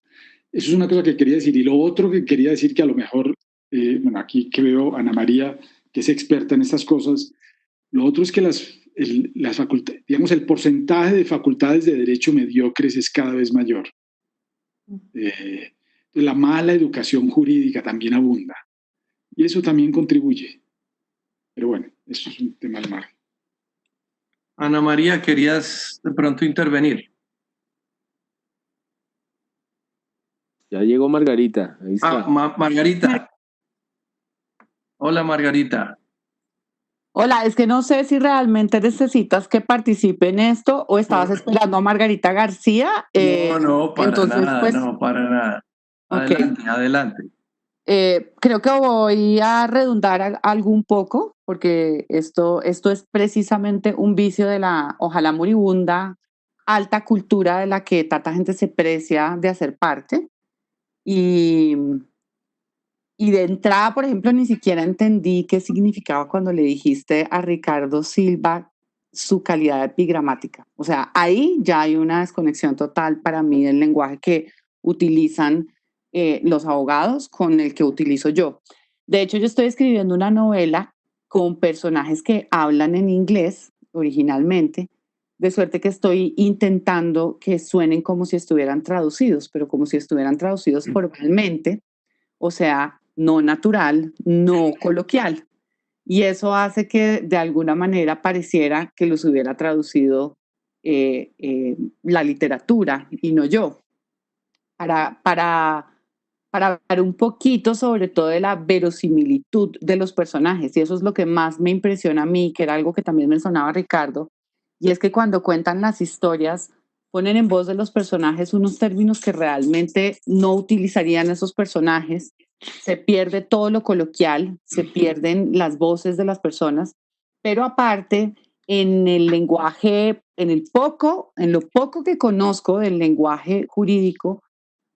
Eso es una cosa que quería decir. Y lo otro que quería decir, que a lo mejor, aquí que veo a Ana María, que es experta en estas cosas, lo otro es que las facultades, digamos, el porcentaje de facultades de derecho mediocres es cada vez mayor. La mala educación jurídica también abunda. Y eso también contribuye. Pero bueno, eso es un tema al margen. Ana María, querías de pronto intervenir. Ya llegó Margarita. Ahí está. Margarita. Hola, Margarita. Hola, es que no sé si realmente necesitas que participe en esto o estabas esperando a Margarita García. No, para nada, pues, no, para nada. Adelante, okay. Adelante. Creo que voy a redundar algo un poco, porque esto es precisamente un vicio de la, ojalá moribunda, alta cultura de la que tanta gente se precia de hacer parte. Y de entrada, por ejemplo, ni siquiera entendí qué significaba cuando le dijiste a Ricardo Silva su calidad epigramática. O sea, ahí ya hay una desconexión total para mí del lenguaje que utilizan los abogados con el que utilizo yo. De hecho, yo estoy escribiendo una novela con personajes que hablan en inglés originalmente, de suerte que estoy intentando que suenen como si estuvieran traducidos, pero como si estuvieran traducidos formalmente, o sea, no natural, no coloquial. Y eso hace que de alguna manera pareciera que los hubiera traducido la literatura y no yo. Para hablar un poquito sobre todo de la verosimilitud de los personajes, y eso es lo que más me impresiona a mí, que era algo que también mencionaba Ricardo, y es que cuando cuentan las historias ponen en voz de los personajes unos términos que realmente no utilizarían esos personajes, se pierde todo lo coloquial, se pierden las voces de las personas, pero aparte en el lenguaje, en lo poco que conozco del lenguaje jurídico,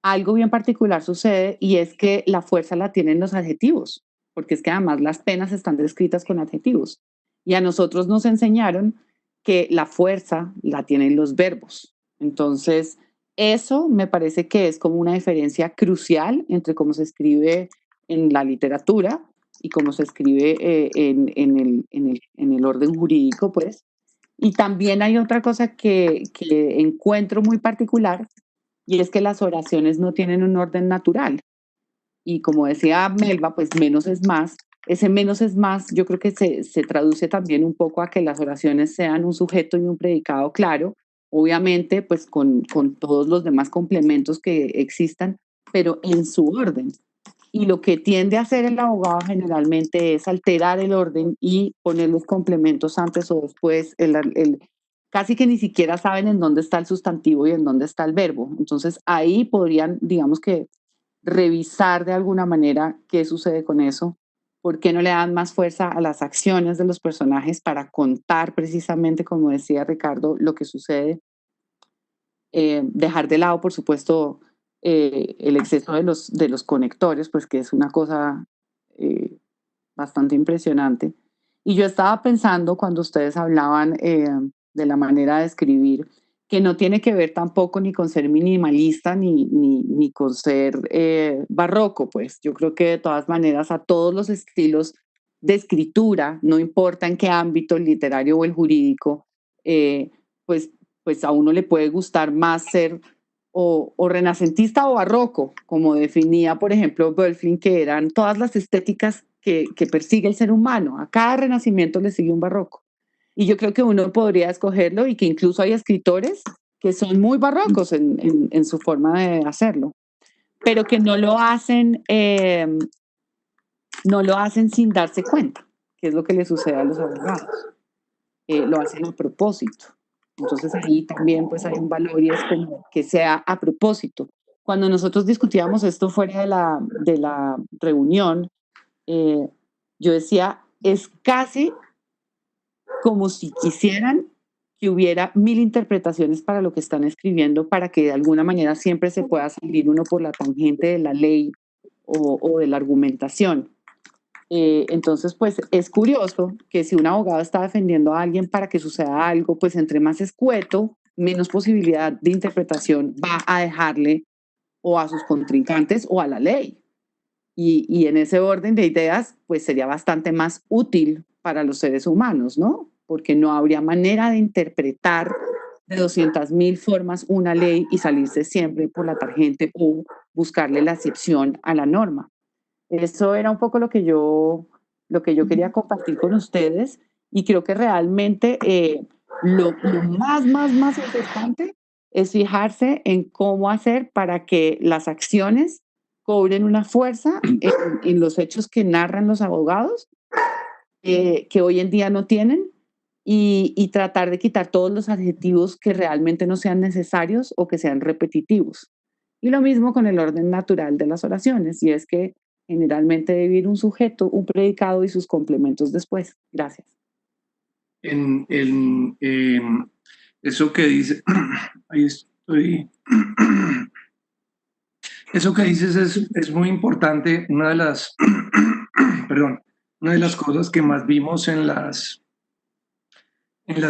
algo bien particular sucede y es que la fuerza la tienen los adjetivos, porque es que además las penas están descritas con adjetivos. Y a nosotros nos enseñaron que la fuerza la tienen los verbos. Entonces, eso me parece que es como una diferencia crucial entre cómo se escribe en la literatura y cómo se escribe en el orden jurídico, pues. Y también hay otra cosa que encuentro muy particular, y es que las oraciones no tienen un orden natural. Y como decía Melba, pues menos es más. Ese menos es más, yo creo que se traduce también un poco a que las oraciones sean un sujeto y un predicado claro, obviamente pues con todos los demás complementos que existan, pero en su orden. Y lo que tiende a hacer el abogado generalmente es alterar el orden y poner los complementos antes o después, casi que ni siquiera saben en dónde está el sustantivo y en dónde está el verbo. Entonces ahí podrían, digamos que, revisar de alguna manera qué sucede con eso, por qué no le dan más fuerza a las acciones de los personajes para contar precisamente, como decía Ricardo, lo que sucede. Dejar de lado, por supuesto, el exceso de los conectores, pues que es una cosa bastante impresionante. Y yo estaba pensando cuando ustedes hablaban de la manera de escribir, que no tiene que ver tampoco ni con ser minimalista ni con ser barroco, pues yo creo que de todas maneras a todos los estilos de escritura, no importa en qué ámbito, el literario o el jurídico, pues a uno le puede gustar más ser o renacentista o barroco, como definía, por ejemplo, Bölfling, que eran todas las estéticas que persigue el ser humano. A cada renacimiento le sigue un barroco. Y yo creo que uno podría escogerlo y que incluso hay escritores que son muy barrocos en su forma de hacerlo, pero que no lo hacen sin darse cuenta, que es lo que le sucede a los abogados. Lo hacen a propósito. Entonces ahí también pues hay un valor y es como que sea a propósito. Cuando nosotros discutíamos esto fuera de la reunión, yo decía, es casi como si quisieran que hubiera 1000 interpretaciones para lo que están escribiendo, para que de alguna manera siempre se pueda salir uno por la tangente de la ley o de la argumentación. Entonces, pues es curioso que si un abogado está defendiendo a alguien para que suceda algo, pues entre más escueto, menos posibilidad de interpretación va a dejarle o a sus contrincantes o a la ley. Y en ese orden de ideas, pues sería bastante más útil para los seres humanos, ¿no? Porque no habría manera de interpretar de 200.000 formas una ley y salirse siempre por la tangente o buscarle la excepción a la norma. Eso era un poco lo que yo quería compartir con ustedes y creo que realmente lo más importante es fijarse en cómo hacer para que las acciones cobren una fuerza en los hechos que narran los abogados que hoy en día no tienen y tratar de quitar todos los adjetivos que realmente no sean necesarios o que sean repetitivos. Y lo mismo con el orden natural de las oraciones, y es que generalmente debe ir un sujeto, un predicado y sus complementos después. Gracias. Eso que dice, ahí estoy. Eso que dices es muy importante. Una de las, una de las cosas que más vimos en las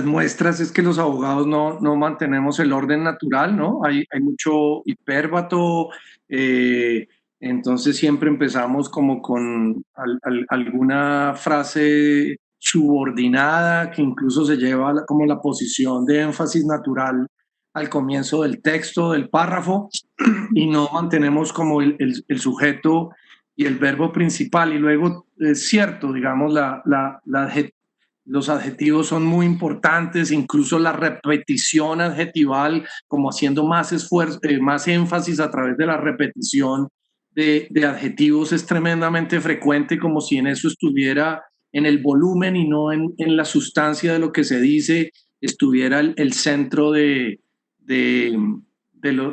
muestras es que los abogados no mantenemos el orden natural, ¿no? Hay mucho hipérbato, entonces siempre empezamos como con alguna frase subordinada que incluso se lleva como la posición de énfasis natural al comienzo del texto, del párrafo, y no mantenemos como el sujeto y el verbo principal. Y luego es cierto, digamos, los adjetivos son muy importantes, incluso la repetición adjetival, como haciendo más esfuerzo, más énfasis a través de la repetición de adjetivos es tremendamente frecuente, como si en eso estuviera en el volumen y no en la sustancia de lo que se dice, estuviera el centro del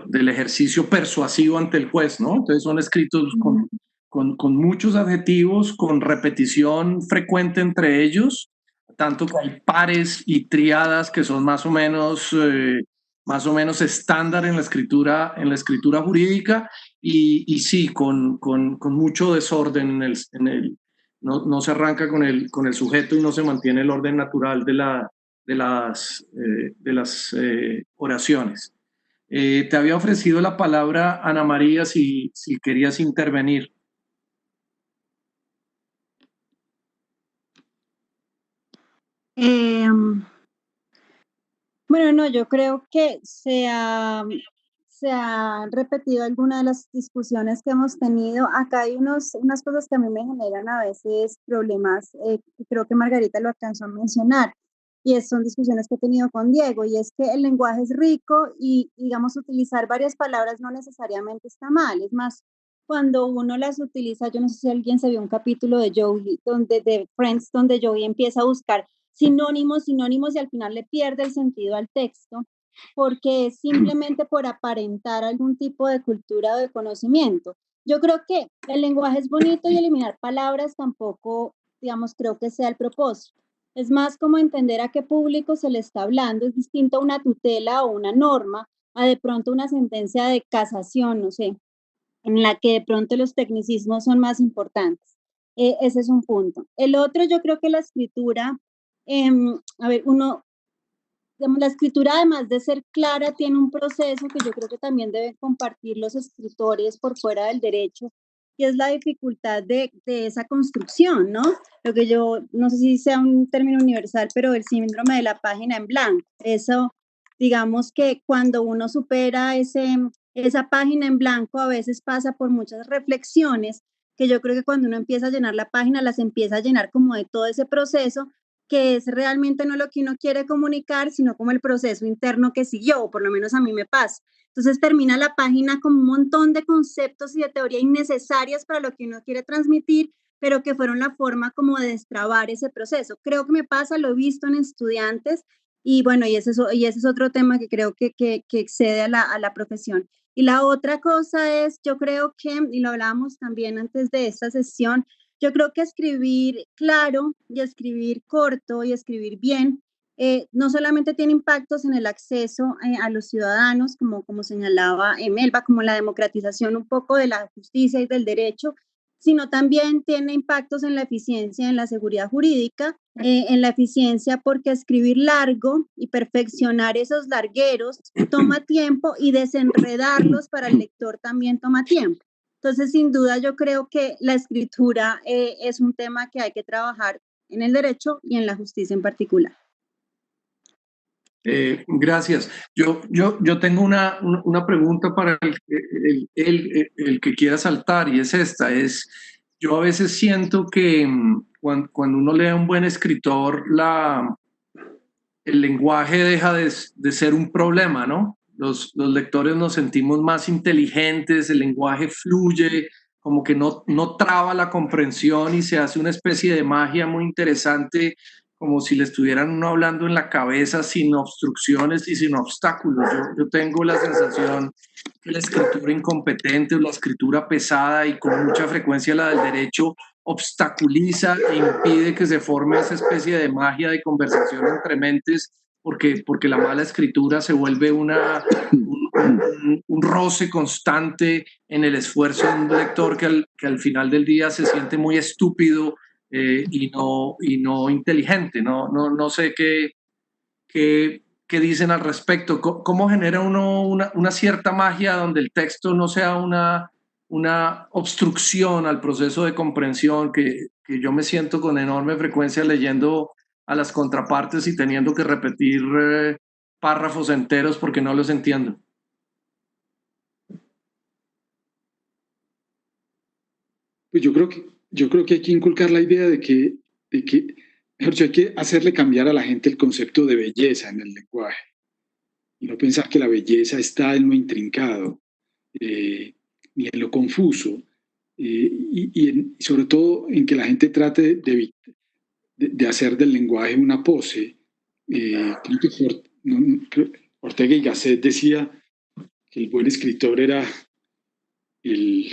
ejercicio persuasivo ante el juez, ¿no? Entonces son escritos con muchos adjetivos, con repetición frecuente entre ellos, tanto que hay pares y triadas que son más o menos estándar en la escritura jurídica y sí, con mucho desorden no se arranca con el sujeto y no se mantiene el orden natural de las oraciones. Te había ofrecido la palabra, Ana María, si querías intervenir. Bueno, no, yo creo que se ha repetido alguna de las discusiones que hemos tenido. Acá hay unas cosas que a mí me generan a veces problemas, creo que Margarita lo alcanzó a mencionar, y son discusiones que he tenido con Diego, y es que el lenguaje es rico y, digamos, utilizar varias palabras no necesariamente está mal. Es más, cuando uno las utiliza, yo no sé si alguien se vio un capítulo de Joey, de Friends, donde Joey empieza a buscar sinónimos y al final le pierde el sentido al texto, porque es simplemente por aparentar algún tipo de cultura o de conocimiento. Yo creo que el lenguaje es bonito y eliminar palabras tampoco, digamos, creo que sea el propósito. Es más como entender a qué público se le está hablando. Es distinto a una tutela o una norma, a de pronto una sentencia de casación, no sé, en la que de pronto los tecnicismos son más importantes. Ese es un punto. El otro, yo creo que la escritura, digamos, la escritura, además de ser clara, tiene un proceso que yo creo que también deben compartir los escritores por fuera del derecho, y es la dificultad de esa construcción, ¿no? Lo que yo, no sé si sea un término universal, pero el síndrome de la página en blanco. Eso, digamos que cuando uno supera ese esa página en blanco a veces pasa por muchas reflexiones, que yo creo que cuando uno empieza a llenar la página, las empieza a llenar como de todo ese proceso, que es realmente no lo que uno quiere comunicar, sino como el proceso interno que siguió, o por lo menos a mí me pasa. Entonces termina la página con un montón de conceptos y de teoría innecesarias para lo que uno quiere transmitir, pero que fueron la forma como de destrabar ese proceso. Creo que me pasa, lo he visto en estudiantes, y bueno, y ese es otro tema que creo que excede a la profesión. Y la otra cosa es, yo creo que, y lo hablábamos también antes de esta sesión, yo creo que escribir claro y escribir corto y escribir bien no solamente tiene impactos en el acceso a los ciudadanos, como señalaba Melba, como la democratización un poco de la justicia y del derecho, sino también tiene impactos en la eficiencia, en la seguridad jurídica, en la eficiencia porque escribir largo y perfeccionar esos largueros toma tiempo y desenredarlos para el lector también toma tiempo. Entonces, sin duda, yo creo que la escritura es un tema que hay que trabajar en el derecho y en la justicia en particular. Gracias. Yo tengo una pregunta para el que quiera saltar, y es esta. Yo a veces siento que cuando uno lee a un buen escritor, el lenguaje deja de ser un problema, ¿no? Los lectores nos sentimos más inteligentes, el lenguaje fluye, como que no traba la comprensión y se hace una especie de magia muy interesante, como si le estuvieran uno hablando en la cabeza sin obstrucciones y sin obstáculos. Yo tengo la sensación que la escritura incompetente o la escritura pesada, y con mucha frecuencia la del derecho, obstaculiza e impide que se forme esa especie de magia de conversación entre mentes, porque la mala escritura se vuelve un roce constante en el esfuerzo de un lector que al final del día se siente muy estúpido y no inteligente. No sé qué dicen al respecto. ¿Cómo genera uno una cierta magia donde el texto no sea una obstrucción al proceso de comprensión que yo me siento con enorme frecuencia leyendo a las contrapartes y teniendo que repetir párrafos enteros porque no los entiendo? Pues yo creo que hay que inculcar la idea de que mejor dicho, hay que hacerle cambiar a la gente el concepto de belleza en el lenguaje y no pensar que la belleza está en lo intrincado, ni en lo confuso, y sobre todo en que la gente trate de hacer del lenguaje una pose. Creo que Ortega y Gasset decía que el buen escritor era que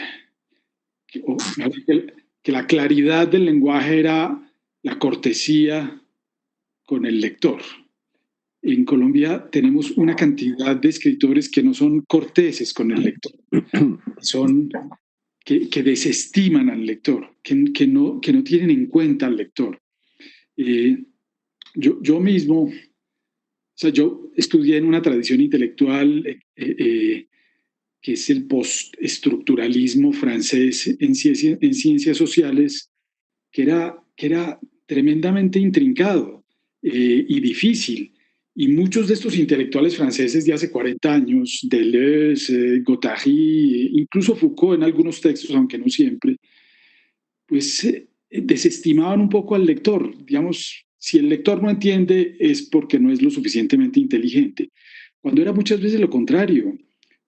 la claridad del lenguaje era la cortesía con el lector. En Colombia tenemos una cantidad de escritores que no son corteses con el lector, que desestiman al lector, que no tienen en cuenta al lector. Yo mismo, o sea, yo estudié en una tradición intelectual que es el postestructuralismo francés en ciencias sociales, que era tremendamente intrincado y difícil. Y muchos de estos intelectuales franceses de hace 40 años, Deleuze, Guattari, incluso Foucault en algunos textos, aunque no siempre, pues desestimaban un poco al lector. Digamos, si el lector no entiende es porque no es lo suficientemente inteligente, cuando era muchas veces lo contrario.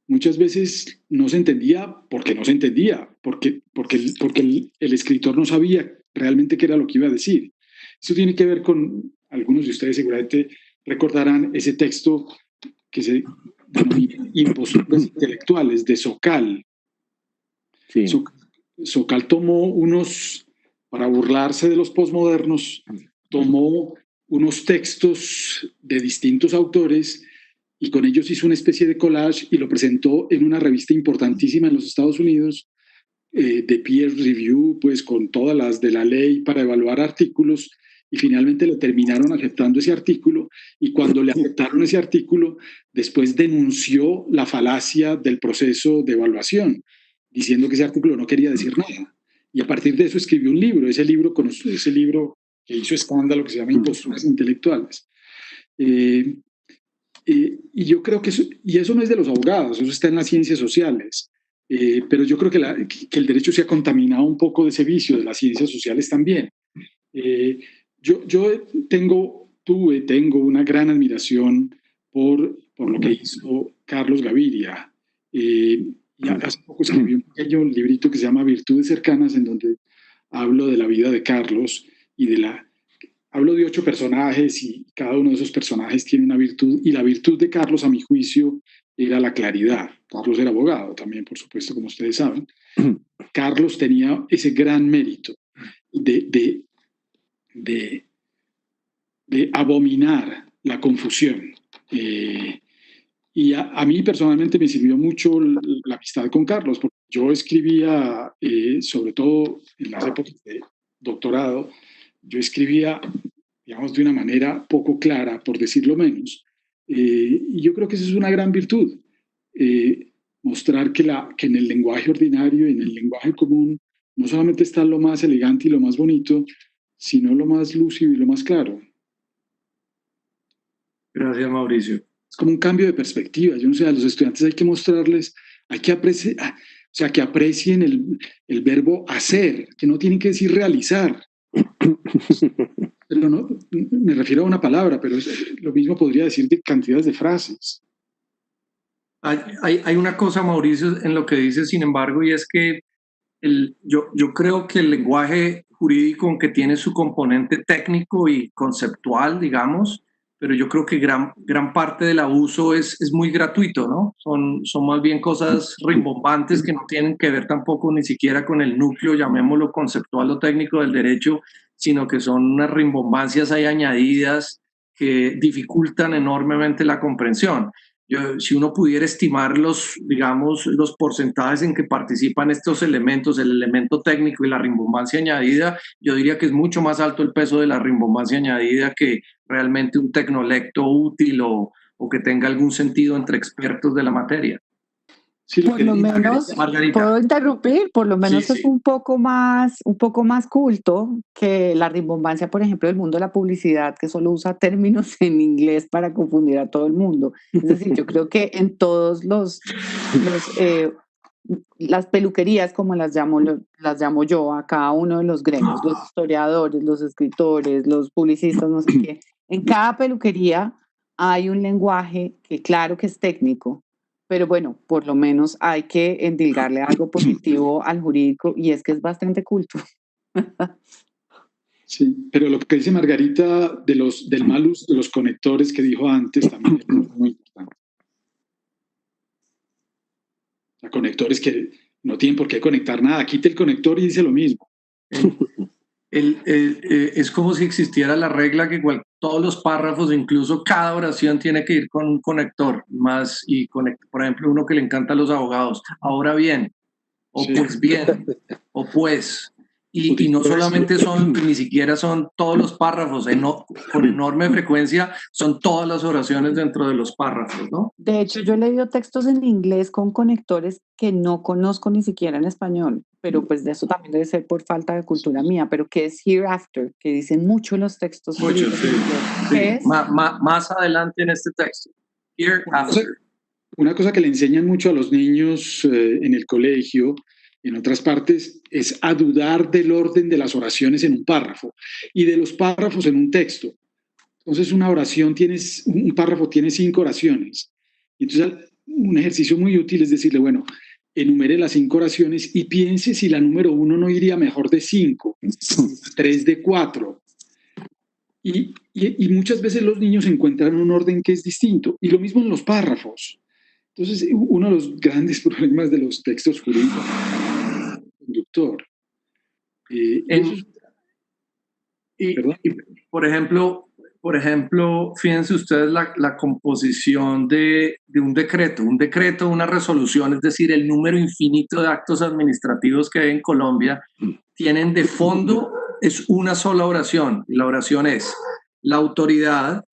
Muchas veces no se entendía porque no se entendía, porque el escritor no sabía realmente qué era lo que iba a decir. Eso tiene que ver con, algunos de ustedes seguramente recordarán ese texto que se denomina Impostores intelectuales, de Sokal. Sí. Sokal tomó para burlarse de los posmodernos, tomó unos textos de distintos autores y con ellos hizo una especie de collage y lo presentó en una revista importantísima en los Estados Unidos, de peer review, pues con todas las de la ley para evaluar artículos, y finalmente le terminaron aceptando ese artículo, y cuando le aceptaron ese artículo, después denunció la falacia del proceso de evaluación, diciendo que ese artículo no quería decir nada. Y a partir de eso escribió un libro, ese libro que hizo escándalo, que se llama Impostores intelectuales. Y yo creo que eso no es de los abogados, eso está en las ciencias sociales. Pero yo creo que el derecho se ha contaminado un poco de ese vicio, de las ciencias sociales también. Yo tengo una gran admiración por lo que hizo Carlos Gaviria. Y hace poco escribí un pequeño librito que se llama Virtudes Cercanas, en donde hablo de la vida de Carlos y hablo de 8 personajes y cada uno de esos personajes tiene una virtud, y la virtud de Carlos, a mi juicio, era la claridad. Carlos era abogado también, por supuesto, como ustedes saben. Carlos tenía ese gran mérito de abominar la confusión. Y a mí personalmente me sirvió mucho la amistad con Carlos, porque yo escribía, sobre todo en las épocas de doctorado, yo escribía, digamos, de una manera poco clara, por decirlo menos. Y yo creo que esa es una gran virtud. Mostrar que en el lenguaje ordinario y en el lenguaje común no solamente está lo más elegante y lo más bonito, sino lo más lúcido y lo más claro. Gracias, Mauricio. Es como un cambio de perspectiva. Yo no sé, a los estudiantes hay que mostrarles, que aprecien el verbo hacer, que no tienen que decir realizar. Pero no, me refiero a una palabra, pero lo mismo podría decir de cantidades de frases. Hay una cosa, Mauricio, en lo que dices, sin embargo, y es que yo creo que el lenguaje jurídico, aunque tiene su componente técnico y conceptual, digamos, pero yo creo que gran parte del abuso es muy gratuito, ¿no? Son más bien cosas rimbombantes que no tienen que ver tampoco ni siquiera con el núcleo, llamémoslo conceptual o técnico del derecho, sino que son unas rimbombancias ahí añadidas que dificultan enormemente la comprensión. Si uno pudiera estimar los porcentajes en que participan estos elementos, el elemento técnico y la rimbombancia añadida, yo diría que es mucho más alto el peso de la rimbombancia añadida que realmente un tecnolecto útil o que tenga algún sentido entre expertos de la materia. Sí, por lo menos, Margarita. ¿Puedo interrumpir? Por lo menos sí, es un poco más culto que la rimbombancia, por ejemplo, del mundo de la publicidad, que solo usa términos en inglés para confundir a todo el mundo. Es decir, yo creo que en todos las peluquerías, como las llamo yo, a cada uno de los gremios, los historiadores, los escritores, los publicistas, no sé qué, en cada peluquería hay un lenguaje que claro que es técnico, pero bueno, por lo menos hay que endilgarle algo positivo al jurídico, y es que es bastante culto. Sí, pero lo que dice Margarita del mal uso de los conectores que dijo antes también es muy importante. Los conectores que no tienen por qué conectar nada, quite el conector y dice lo mismo. Es como si existiera la regla que todos los párrafos, incluso cada oración, tiene que ir con un conector más, y por ejemplo, uno que le encanta a los abogados, ahora bien, o sí, pues bien, o pues, y no solamente ni siquiera son todos los párrafos, con enorme frecuencia son todas las oraciones dentro de los párrafos, ¿no? De hecho, yo he leído textos en inglés con conectores que no conozco ni siquiera en español, pero pues de eso también debe ser por falta de cultura mía, pero que es hereafter, que dicen mucho los textos. Mucho, sí. ¿Qué es? Más adelante en este texto. Hereafter. Una cosa que le enseñan mucho a los niños en el colegio, en otras partes, es a dudar del orden de las oraciones en un párrafo y de los párrafos en un texto. Entonces, un párrafo tiene 5 oraciones. Entonces, un ejercicio muy útil es decirle, bueno, enumere las 5 oraciones y piense si la número 1 no iría mejor de 5, 3 de 4. Y muchas veces los niños encuentran un orden que es distinto. Y lo mismo en los párrafos. Entonces, uno de los grandes problemas de los textos jurídicos es el conductor. Por ejemplo, fíjense ustedes la composición de un decreto, una resolución, es decir, el número infinito de actos administrativos que hay en Colombia, tienen de fondo, es una sola oración, y la oración es: la autoridad,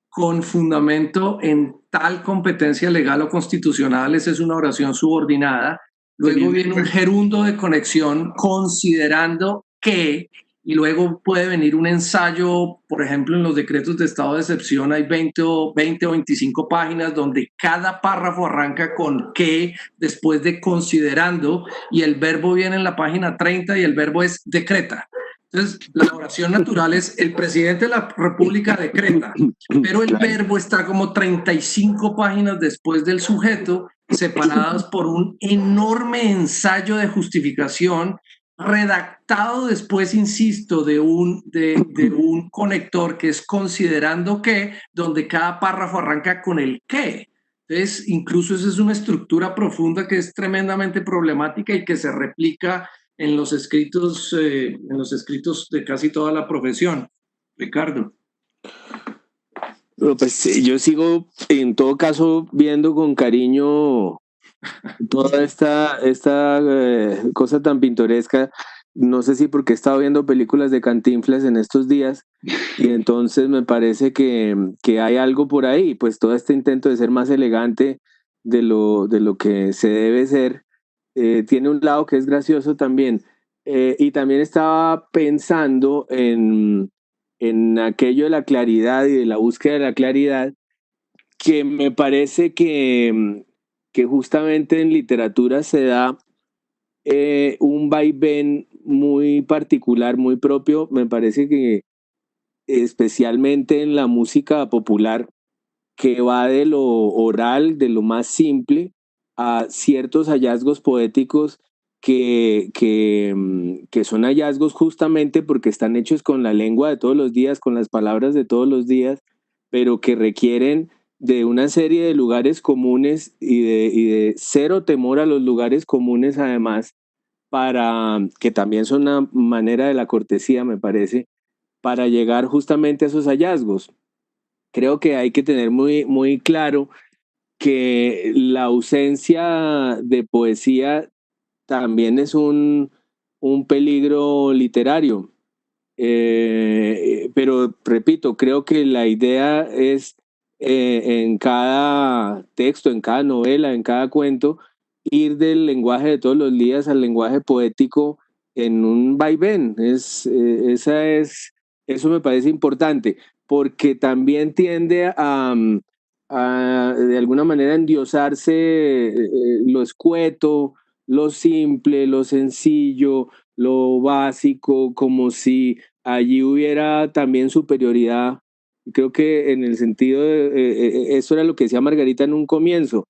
con fundamento en tal competencia legal o constitucional, esa es una oración subordinada. Luego viene un gerundo de conexión, considerando que, y luego puede venir un ensayo, por ejemplo, en los decretos de estado de excepción hay 20 o 25 páginas donde cada párrafo arranca con que, después de considerando, y el verbo viene en la página 30 y el verbo es decreta. Entonces, la oración natural es el presidente de la República decreta, pero el verbo está como 35 páginas después del sujeto, separadas por un enorme ensayo de justificación, redactado después, insisto, de un conector que es considerando que, donde cada párrafo arranca con el que. Entonces, incluso esa es una estructura profunda que es tremendamente problemática y que se replica en los escritos de casi toda la profesión. Ricardo. Bueno, pues yo sigo en todo caso viendo con cariño toda esta cosa tan pintoresca. No sé si porque he estado viendo películas de Cantinflas en estos días y entonces me parece que hay algo por ahí, pues todo este intento de ser más elegante de lo que se debe ser, tiene un lado que es gracioso también. Y también estaba pensando en aquello de la claridad y de la búsqueda de la claridad, que me parece que justamente en literatura se da un vaivén muy particular, muy propio. Me parece que especialmente en la música popular, que va de lo oral, de lo más simple, a ciertos hallazgos poéticos que son hallazgos justamente porque están hechos con la lengua de todos los días, con las palabras de todos los días, pero que requieren de una serie de lugares comunes y de cero temor a los lugares comunes, además, para que también son una manera de la cortesía, me parece, para llegar justamente a esos hallazgos. Creo que hay que tener muy, muy claro que la ausencia de poesía también es un peligro literario. Pero repito, creo que la idea es en cada texto, en cada novela, en cada cuento, ir del lenguaje de todos los días al lenguaje poético en un vaivén. Eso me parece importante, porque también tiende a de alguna manera endiosarse lo escueto, lo simple, lo sencillo, lo básico, como si allí hubiera también superioridad. Creo que en el sentido de, eso era lo que decía Margarita en un comienzo.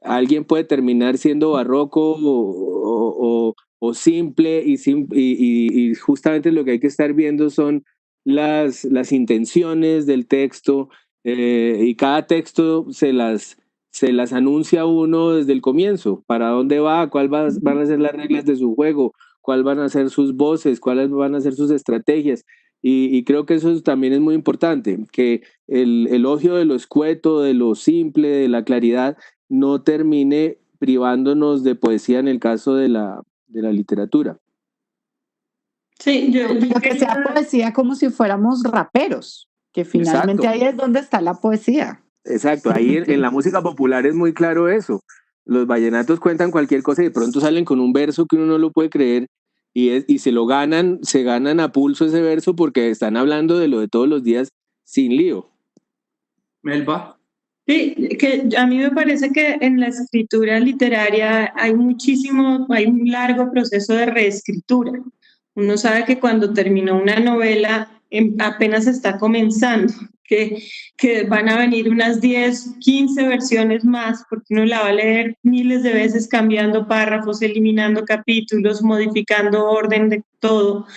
Alguien puede terminar siendo barroco o simple y justamente lo que hay que estar viendo son las intenciones del texto, y cada texto se las anuncia uno desde el comienzo, para dónde va, van a ser las reglas de su juego, cuáles van a ser sus voces, cuáles van a ser sus estrategias. Y creo que eso también es muy importante, que el elogio de lo escueto, de lo simple, de la claridad, no termine privándonos de poesía en el caso de la literatura. Sí, Pero que sea poesía como si fuéramos raperos, que finalmente Exacto. ahí es donde está la poesía. Exacto, ahí en la música popular es muy claro eso. Los vallenatos cuentan cualquier cosa y de pronto salen con un verso que uno no lo puede creer y se ganan a pulso ese verso porque están hablando de lo de todos los días sin lío. Melba. Sí, que a mí me parece que en la escritura literaria hay un largo proceso de reescritura. Uno sabe que cuando terminó una novela apenas está comenzando, que van a venir unas 10, 15 versiones más, porque uno la va a leer miles de veces cambiando párrafos, eliminando capítulos, modificando orden de todo.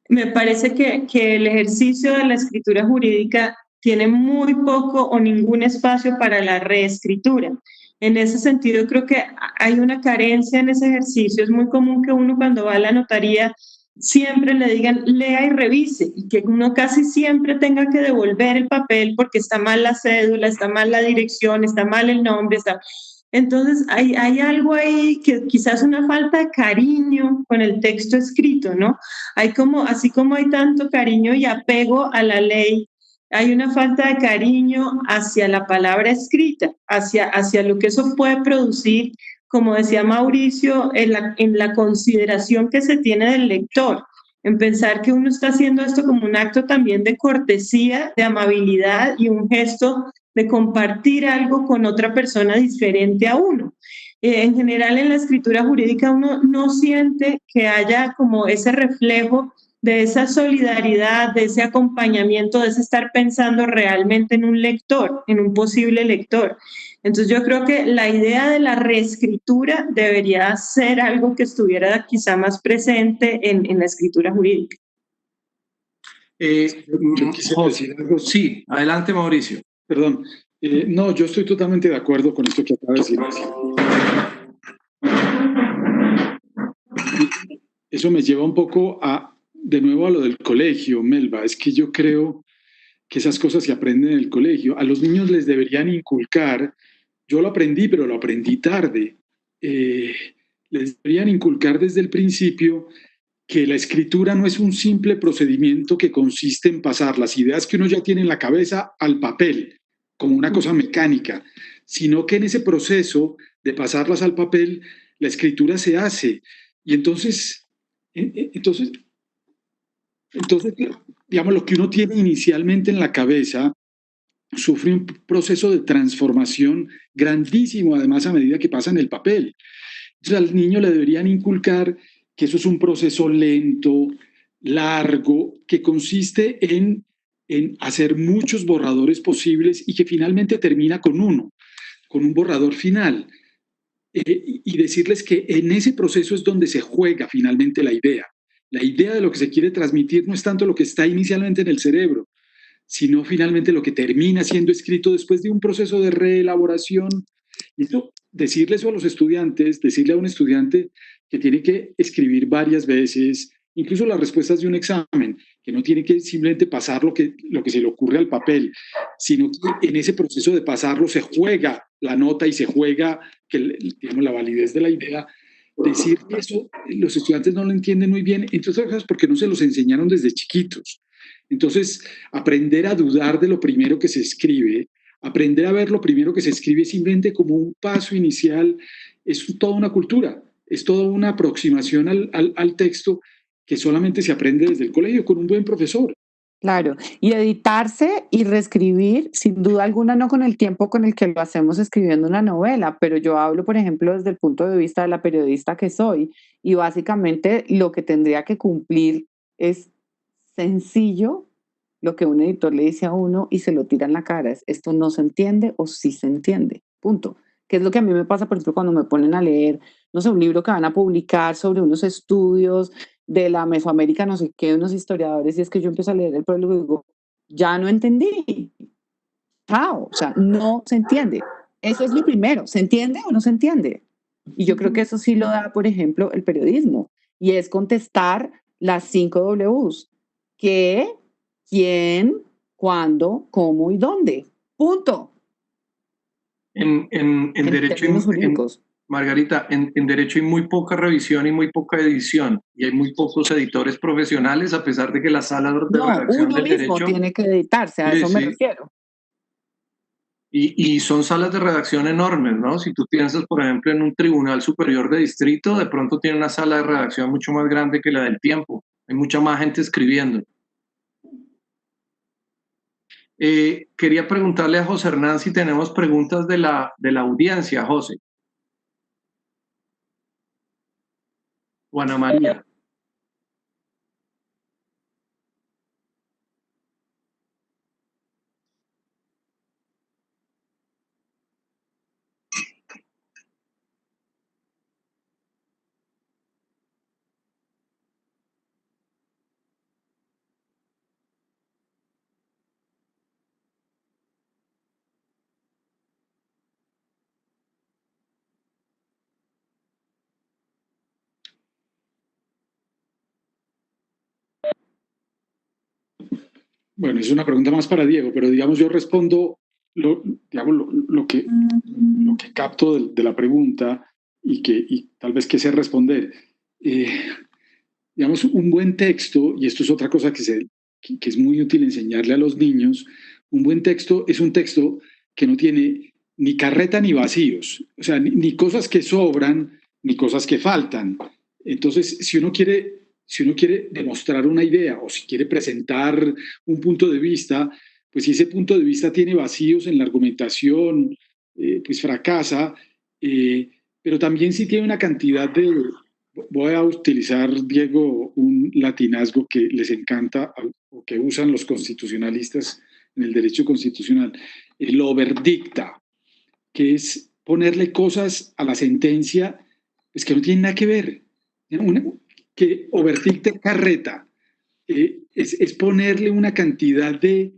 Me parece que el ejercicio de la escritura jurídica tiene muy poco o ningún espacio para la reescritura. En ese sentido, creo que hay una carencia en ese ejercicio. Es muy común que uno cuando va a la notaría siempre le digan lea y revise y que uno casi siempre tenga que devolver el papel porque está mal la cédula, está mal la dirección, está mal el nombre. Entonces hay algo ahí que quizás una falta de cariño con el texto escrito, ¿no? Así como hay tanto cariño y apego a la ley, hay una falta de cariño hacia la palabra escrita, hacia lo que eso puede producir, como decía Mauricio, en la consideración que se tiene del lector. en pensar que uno está haciendo esto como un acto también de cortesía, de amabilidad y un gesto de compartir algo con otra persona diferente a uno. En general, en la escritura jurídica uno no siente que haya como ese reflejo de esa solidaridad, de ese acompañamiento, de ese estar pensando realmente en un lector, en un posible lector. Entonces yo creo que la idea de la reescritura debería ser algo que estuviera quizá más presente en la escritura jurídica. Yo quisiera decir algo. Sí, adelante, Mauricio. Perdón. No, yo estoy totalmente de acuerdo con esto que acaba de decir. Eso me lleva un poco de nuevo a lo del colegio, Melba. Es que yo creo que esas cosas se aprenden en el colegio. A los niños les deberían inculcar, yo lo aprendí, pero lo aprendí tarde, les deberían inculcar desde el principio que la escritura no es un simple procedimiento que consiste en pasar las ideas que uno ya tiene en la cabeza al papel, como una cosa mecánica, sino que en ese proceso de pasarlas al papel, la escritura se hace. Y entonces digamos, lo que uno tiene inicialmente en la cabeza sufre un proceso de transformación grandísimo, además, a medida que pasa en el papel. Entonces, al niño le deberían inculcar que eso es un proceso lento, largo, que consiste en hacer muchos borradores posibles y que finalmente termina con un borrador final. Y decirles que en ese proceso es donde se juega finalmente la idea. La idea de lo que se quiere transmitir no es tanto lo que está inicialmente en el cerebro, sino finalmente lo que termina siendo escrito después de un proceso de reelaboración. Y eso, decirle eso a los estudiantes, decirle a un estudiante que tiene que escribir varias veces, incluso las respuestas de un examen, que no tiene que simplemente pasar lo que se le ocurre al papel, sino que en ese proceso de pasarlo se juega la nota y se juega digamos, la validez de la idea. Decir eso, los estudiantes no lo entienden muy bien, entre otras cosas porque no se los enseñaron desde chiquitos. Entonces, aprender a dudar de lo primero que se escribe, aprender a ver lo primero que se escribe simplemente como un paso inicial, es toda una cultura, es toda una aproximación al texto que solamente se aprende desde el colegio con un buen profesor. Claro, y editarse y reescribir, sin duda alguna, no con el tiempo con el que lo hacemos escribiendo una novela, pero yo hablo, por ejemplo, desde el punto de vista de la periodista que soy, y básicamente lo que tendría que cumplir es sencillo lo que un editor le dice a uno y se lo tira en la cara, es esto no se entiende o sí se entiende, punto. Que es lo que a mí me pasa, por ejemplo, cuando me ponen a leer, no sé, un libro que van a publicar sobre unos estudios de la Mesoamérica, no sé qué, unos historiadores, y es que yo empiezo a leer el prólogo y digo, ya no entendí. Chao, o sea, no se entiende. Eso es lo primero, ¿se entiende o no se entiende? Y yo creo que eso sí lo da, por ejemplo, el periodismo, y es contestar las 5 Ws. ¿Qué? ¿Quién? ¿Cuándo? ¿Cómo? ¿Y dónde? Punto. En derecho, Margarita, en derecho hay muy poca revisión y muy poca edición, y hay muy pocos editores profesionales, a pesar de que las salas de redacción uno del mismo derecho tiene que editarse, a eso me refiero. Y son salas de redacción enormes, ¿no? Si tú piensas, por ejemplo, en un tribunal superior de distrito, de pronto tiene una sala de redacción mucho más grande que la del tiempo. Hay mucha más gente escribiendo. Quería preguntarle a José Hernán si tenemos preguntas de la audiencia, José. Juana María. Bueno, es una pregunta más para Diego, pero digamos yo respondo lo que capto de la pregunta y tal vez que sé responder. Digamos, un buen texto, y esto es otra cosa que es muy útil enseñarle a los niños, un buen texto es un texto que no tiene ni carreta ni vacíos, o sea, ni cosas que sobran, ni cosas que faltan. Entonces, si si uno quiere demostrar una idea o si quiere presentar un punto de vista, pues si ese punto de vista tiene vacíos en la argumentación, pues fracasa, pero también si tiene una cantidad de... Voy a utilizar, Diego, un latinazgo que les encanta o que usan los constitucionalistas en el derecho constitucional, el overdicta, que es ponerle cosas a la sentencia pues, que no tienen nada que ver. Que overdicta carreta es ponerle una cantidad de,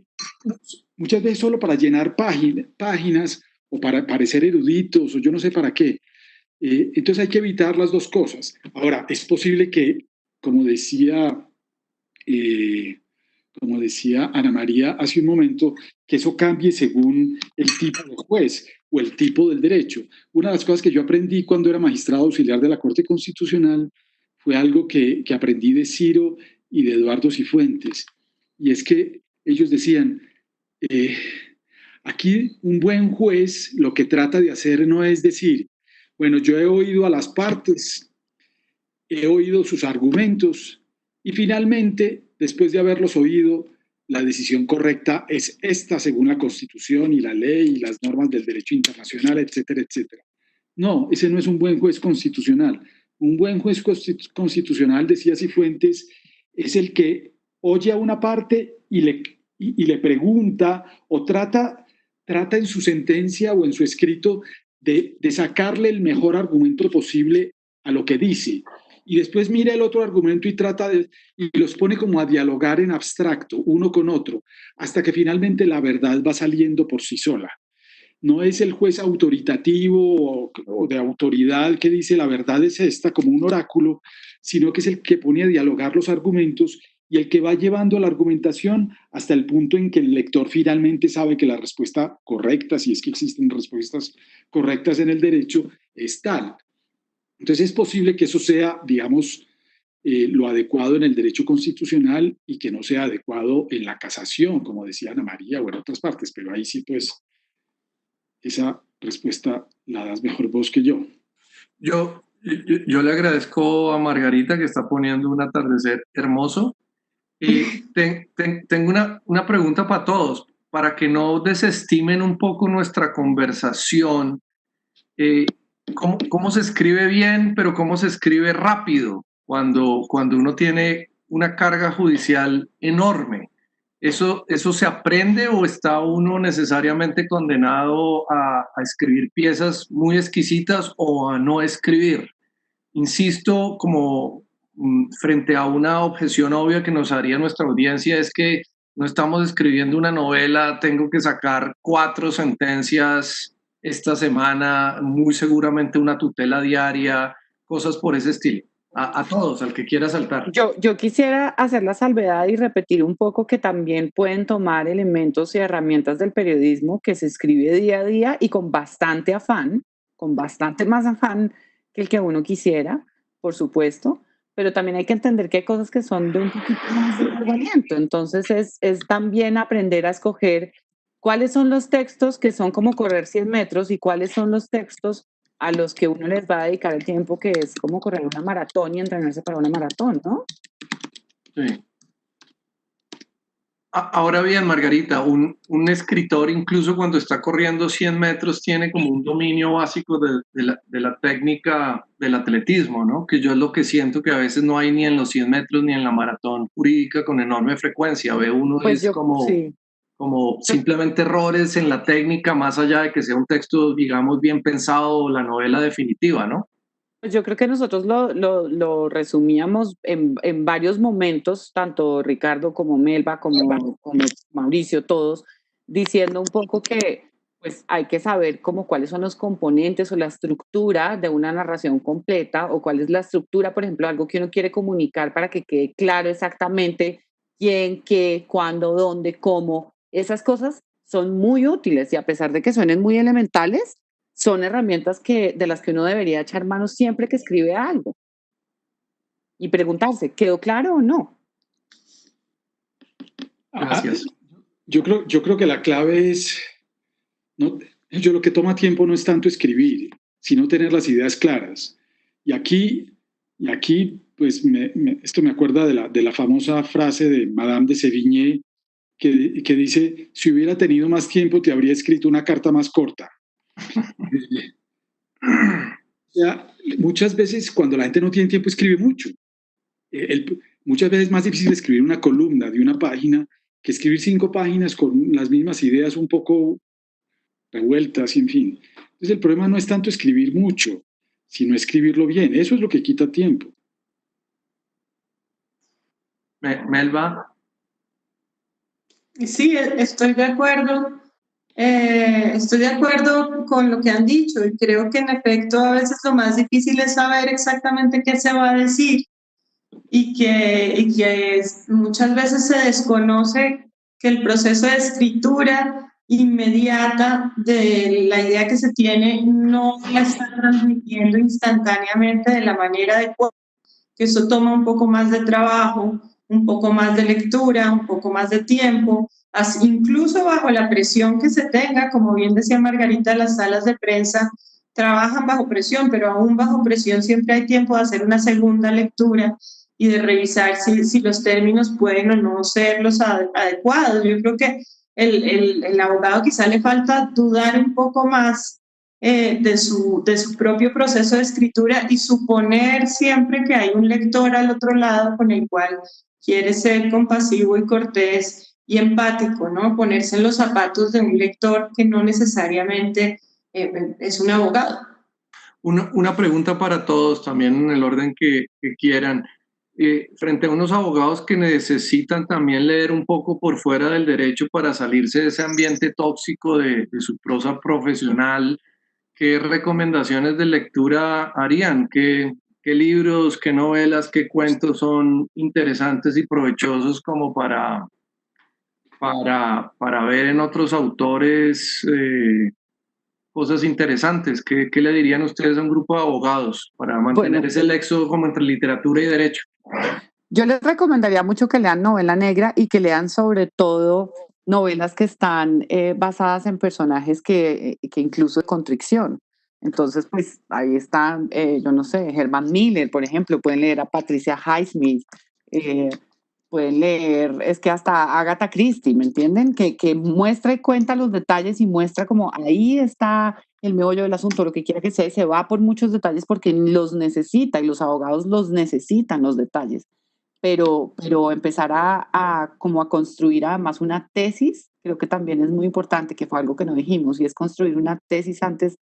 muchas veces solo para llenar páginas o para parecer eruditos o yo no sé para qué. Entonces hay que evitar las dos cosas. Ahora, es posible que, como decía Ana María hace un momento, que eso cambie según el tipo de juez o el tipo del derecho. Una de las cosas que yo aprendí cuando era magistrado auxiliar de la Corte Constitucional fue algo que aprendí de Ciro y de Eduardo Cifuentes, y es que ellos decían, aquí un buen juez lo que trata de hacer no es decir, bueno, yo he oído a las partes, he oído sus argumentos y finalmente, después de haberlos oído, la decisión correcta es esta según la Constitución y la ley y las normas del derecho internacional, etcétera, etcétera. No, ese no es un buen juez constitucional. Un buen juez constitucional, decía Cifuentes, es el que oye a una parte y le pregunta o trata en su sentencia o en su escrito de sacarle el mejor argumento posible a lo que dice. Y después mira el otro argumento y y los pone como a dialogar en abstracto, uno con otro, hasta que finalmente la verdad va saliendo por sí sola. No es el juez autoritativo o de autoridad que dice la verdad es esta como un oráculo, sino que es el que pone a dialogar los argumentos y el que va llevando la argumentación hasta el punto en que el lector finalmente sabe que la respuesta correcta, si es que existen respuestas correctas en el derecho, es tal. Entonces es posible que eso sea, digamos, lo adecuado en el derecho constitucional y que no sea adecuado en la casación, como decía Ana María, o en otras partes, pero ahí sí, pues, esa respuesta la das mejor vos que yo. Yo le agradezco a Margarita que está poniendo un atardecer hermoso. Y tengo una pregunta para todos, para que no desestimen un poco nuestra conversación. ¿Cómo se escribe bien, pero cómo se escribe rápido cuando uno tiene una carga judicial enorme? ¿Eso se aprende o está uno necesariamente condenado a escribir piezas muy exquisitas o a no escribir? Insisto, como frente a una objeción obvia que nos haría nuestra audiencia, es que no estamos escribiendo una novela, tengo que sacar 4 sentencias esta semana, muy seguramente una tutela diaria, cosas por ese estilo. A todos, al que quiera saltar. Yo quisiera hacer la salvedad y repetir un poco que también pueden tomar elementos y herramientas del periodismo que se escribe día a día y con bastante afán, con bastante más afán que el que uno quisiera, por supuesto, pero también hay que entender que hay cosas que son de un poquito más de largo aliento. Entonces es también aprender a escoger cuáles son los textos que son como correr 100 metros y cuáles son los textos a los que uno les va a dedicar el tiempo que es como correr una maratón y entrenarse para una maratón, ¿no? Sí. Ahora bien, Margarita, un escritor incluso cuando está corriendo 100 metros tiene como un dominio básico de la técnica del atletismo, ¿no? Que yo es lo que siento que a veces no hay ni en los 100 metros ni en la maratón jurídica con enorme frecuencia. Ve uno Pues es como simplemente errores en la técnica, más allá de que sea un texto, digamos, bien pensado o la novela definitiva, ¿no? Pues yo creo que nosotros lo resumíamos en varios momentos, tanto Ricardo como Melba, como Mauricio, todos, diciendo un poco que pues hay que saber como cuáles son los componentes o la estructura de una narración completa o cuál es la estructura, por ejemplo, algo que uno quiere comunicar para que quede claro exactamente quién, qué, cuándo, dónde, cómo. Esas cosas son muy útiles y a pesar de que suenen muy elementales, son herramientas de las que uno debería echar mano siempre que escribe algo. Y preguntarse, ¿quedó claro o no? Gracias. Yo creo que la clave es, lo que toma tiempo no es tanto escribir, sino tener las ideas claras. Y aquí pues esto me acuerda de la famosa frase de Madame de Sévigné que dice, si hubiera tenido más tiempo te habría escrito una carta más corta. O sea, muchas veces cuando la gente no tiene tiempo escribe mucho. Muchas veces es más difícil escribir una columna de una página que escribir 5 páginas con las mismas ideas un poco revueltas, y en fin. Entonces el problema no es tanto escribir mucho, sino escribirlo bien. Eso es lo que quita tiempo. Melba. Sí, estoy de acuerdo. Estoy de acuerdo con lo que han dicho y creo que en efecto a veces lo más difícil es saber exactamente qué se va a decir y que muchas veces se desconoce que el proceso de escritura inmediata de la idea que se tiene no la está transmitiendo instantáneamente de la manera adecuada, que eso toma un poco más de trabajo, un poco más de lectura, un poco más de tiempo, incluso bajo la presión que se tenga, como bien decía Margarita, las salas de prensa trabajan bajo presión, pero aún bajo presión siempre hay tiempo de hacer una segunda lectura y de revisar si los términos pueden o no ser los adecuados. Yo creo que el abogado quizá le falta dudar un poco más de su propio proceso de escritura y suponer siempre que hay un lector al otro lado con el cual quiere ser compasivo y cortés y empático, ¿no? Ponerse en los zapatos de un lector que no necesariamente es un abogado. Una pregunta para todos, también en el orden que quieran. Frente a unos abogados que necesitan también leer un poco por fuera del derecho para salirse de ese ambiente tóxico de su prosa profesional, ¿qué recomendaciones de lectura harían? ¿Qué libros, qué novelas, qué cuentos son interesantes y provechosos como para ver en otros autores cosas interesantes? ¿Qué le dirían ustedes a un grupo de abogados para mantener ese nexo como entre literatura y derecho? Yo les recomendaría mucho que lean novela negra y que lean sobre todo novelas que están basadas en personajes que incluso de contrición. Entonces, pues ahí están, yo no sé, Herman Miller, por ejemplo, pueden leer a Patricia Highsmith, pueden leer, es que hasta Agatha Christie, ¿me entienden? Que muestra y cuenta los detalles y muestra como ahí está el meollo del asunto, lo que quiera que sea, y se va por muchos detalles porque los necesita y los abogados los necesitan, los detalles. Pero empezar como a construir además una tesis, creo que también es muy importante, que fue algo que no dijimos, y es construir una tesis antes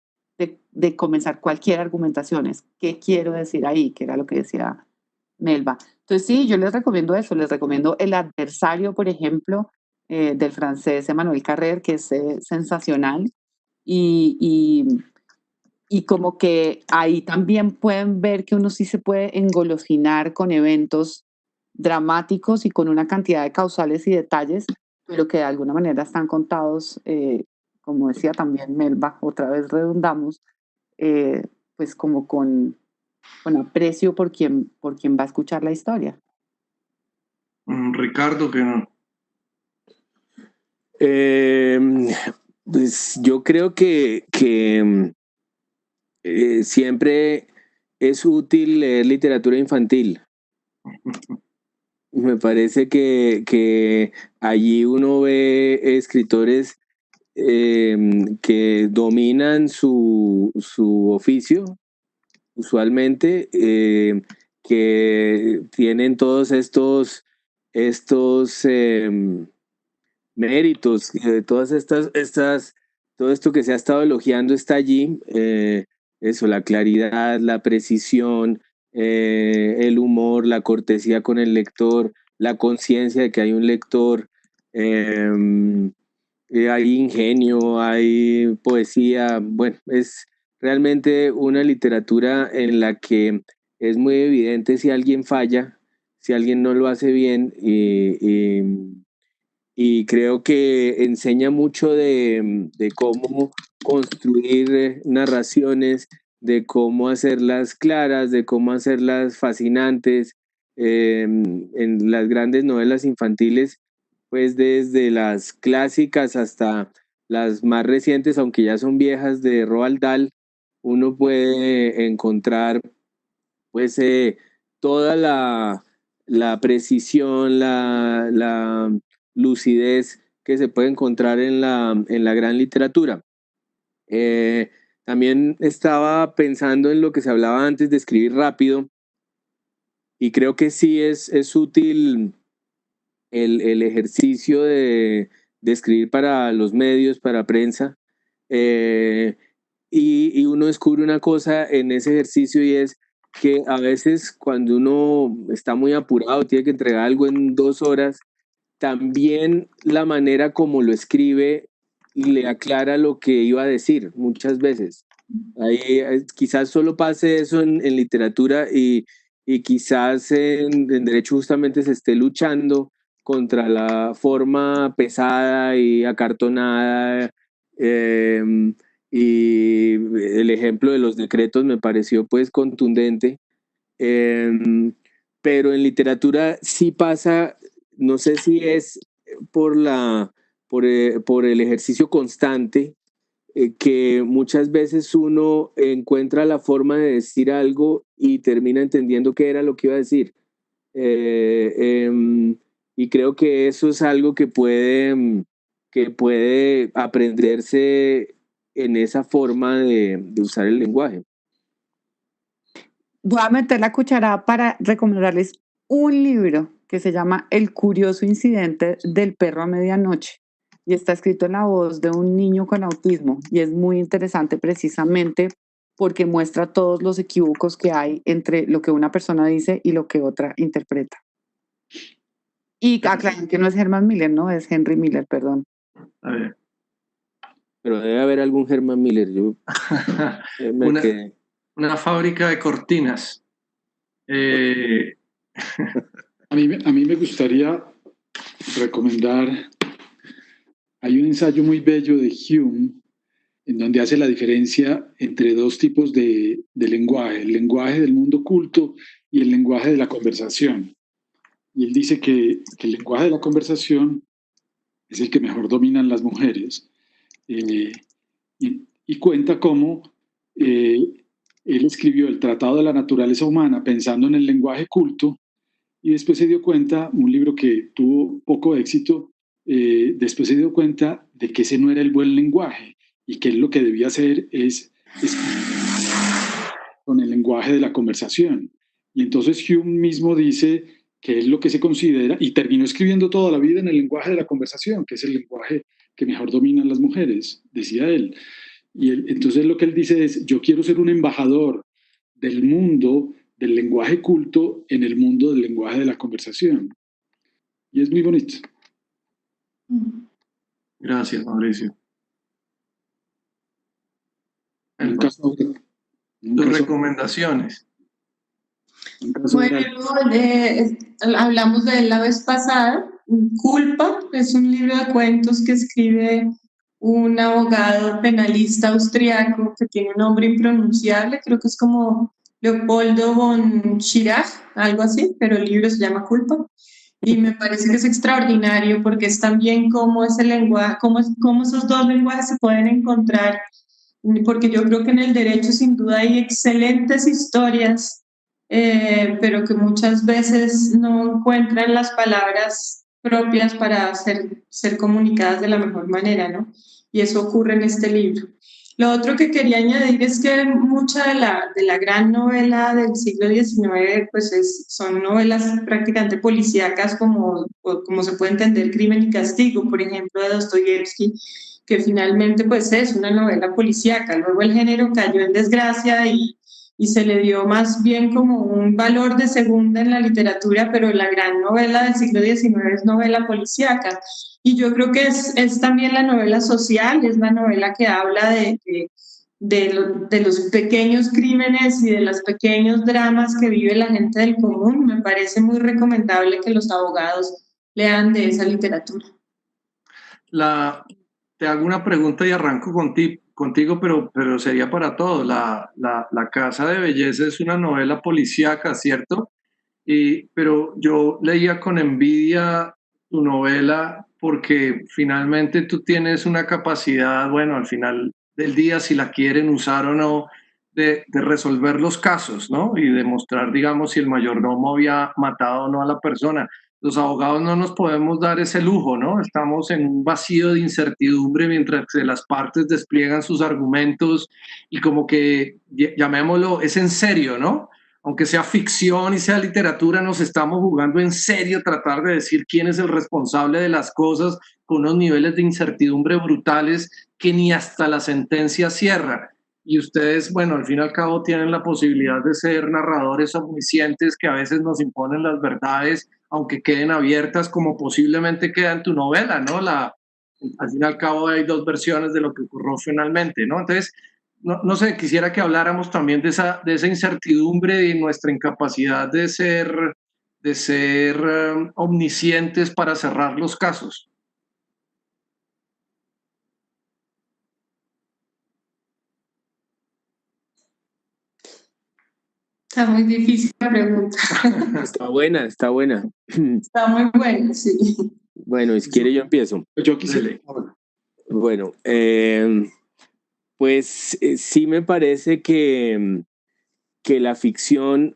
de comenzar cualquier argumentación. Es qué quiero decir ahí, que era lo que decía Melba. Entonces sí, yo les recomiendo eso, les recomiendo El adversario, por ejemplo, del francés Emmanuel Carrère, que es sensacional, y como que ahí también pueden ver que uno sí se puede engolosinar con eventos dramáticos y con una cantidad de causales y detalles, pero que de alguna manera están contados, como decía también Melba, otra vez redundamos, pues como con aprecio por quien va a escuchar la historia. Ricardo, que no. Pues yo creo que siempre es útil leer literatura infantil. Me parece que allí uno ve escritores que dominan su oficio, usualmente, que tienen todos estos méritos, todas todo esto que se ha estado elogiando está allí, eso, la claridad, la precisión, el humor, la cortesía con el lector, la conciencia de que hay un lector, hay ingenio, hay poesía, bueno, es realmente una literatura en la que es muy evidente si alguien falla, si alguien no lo hace bien, y creo que enseña mucho de cómo construir narraciones, de cómo hacerlas claras, de cómo hacerlas fascinantes. En las grandes novelas infantiles, pues desde las clásicas hasta las más recientes, aunque ya son viejas, de Roald Dahl, uno puede encontrar pues toda la precisión, la lucidez que se puede encontrar en la gran literatura. También estaba pensando en lo que se hablaba antes de escribir rápido, y creo que sí es útil el ejercicio de escribir para los medios, para prensa, y uno descubre una cosa en ese ejercicio, y es que a veces cuando uno está muy apurado, tiene que entregar algo en 2 horas, también la manera como lo escribe le aclara lo que iba a decir muchas veces. Ahí, quizás solo pase eso en literatura, y quizás en derecho justamente se esté luchando contra la forma pesada y acartonada, y el ejemplo de los decretos me pareció pues contundente, pero en literatura sí pasa, no sé si es por el ejercicio constante, que muchas veces uno encuentra la forma de decir algo y termina entendiendo qué era lo que iba a decir. Y creo que eso es algo que puede aprenderse en esa forma de usar el lenguaje. Voy a meter la cucharada para recomendarles un libro que se llama El curioso incidente del perro a medianoche, y está escrito en la voz de un niño con autismo, y es muy interesante precisamente porque muestra todos los equívocos que hay entre lo que una persona dice y lo que otra interpreta. Y aclaren que no es Herman Miller, no, es Henry Miller, perdón. A ver. Pero debe haber algún Herman Miller. Yo una fábrica de cortinas. A mí me gustaría recomendar, hay un ensayo muy bello de Hume en donde hace la diferencia entre 2 tipos de lenguaje, el lenguaje del mundo culto y el lenguaje de la conversación. Y él dice que el lenguaje de la conversación es el que mejor dominan las mujeres. Y cuenta cómo él escribió el Tratado de la Naturaleza Humana pensando en el lenguaje culto, y después se dio cuenta, un libro que tuvo poco éxito, después se dio cuenta de que ese no era el buen lenguaje, y que él lo que debía hacer es con el lenguaje de la conversación. Y entonces Hume mismo dice que es lo que se considera, y terminó escribiendo toda la vida en el lenguaje de la conversación, que es el lenguaje que mejor dominan las mujeres, decía él. Y entonces lo que él dice es, yo quiero ser un embajador del mundo del lenguaje culto en el mundo del lenguaje de la conversación. Y es muy bonito. Gracias, Mauricio. Tus recomendaciones. Bueno, hablamos de él la vez pasada. Culpa es un libro de cuentos que escribe un abogado penalista austriaco que tiene un nombre impronunciable, creo que es como Leopoldo von Schirach, algo así, pero el libro se llama Culpa. Y me parece que es extraordinario porque es también cómo ese lenguaje, cómo esos 2 lenguajes se pueden encontrar, porque yo creo que en el derecho sin duda hay excelentes historias, pero que muchas veces no encuentran las palabras propias para ser comunicadas de la mejor manera, ¿no? Y eso ocurre en este libro. Lo otro que quería añadir es que mucha de la gran novela del siglo XIX pues son novelas prácticamente policíacas, como se puede entender Crimen y Castigo, por ejemplo, de Dostoyevsky, que finalmente pues es una novela policíaca. Luego el género cayó en desgracia y se le dio más bien como un valor de segunda en la literatura, pero la gran novela del siglo XIX es novela policíaca. Y yo creo que es también la novela social, es la novela que habla de los pequeños crímenes y de los pequeños dramas que vive la gente del común. Me parece muy recomendable que los abogados lean de esa literatura. Te hago una pregunta y arranco contigo, pero sería para todos. La Casa de Belleza es una novela policíaca, ¿cierto? Pero yo leía con envidia tu novela porque finalmente tú tienes una capacidad, bueno, al final del día, si la quieren usar o no, de resolver los casos, ¿no? Y demostrar, digamos, si el mayordomo había matado o no a la persona. Los abogados no nos podemos dar ese lujo, ¿no? Estamos en un vacío de incertidumbre mientras que las partes despliegan sus argumentos y como que, llamémoslo, es en serio, ¿no? Aunque sea ficción y sea literatura, nos estamos jugando en serio tratar de decir quién es el responsable de las cosas con unos niveles de incertidumbre brutales que ni hasta la sentencia cierra. Y ustedes, bueno, al fin y al cabo tienen la posibilidad de ser narradores omniscientes que a veces nos imponen las verdades, aunque queden abiertas como posiblemente queda en tu novela, ¿no? Al fin y al cabo hay dos versiones de lo que ocurrió finalmente, ¿no? Entonces, no sé, quisiera que habláramos también de esa incertidumbre y nuestra incapacidad de ser omniscientes para cerrar los casos. Está muy difícil la pregunta. Está buena, está buena. Está muy buena, sí. Bueno, si quiere yo empiezo. Yo quisiera. Bueno, pues sí me parece que la ficción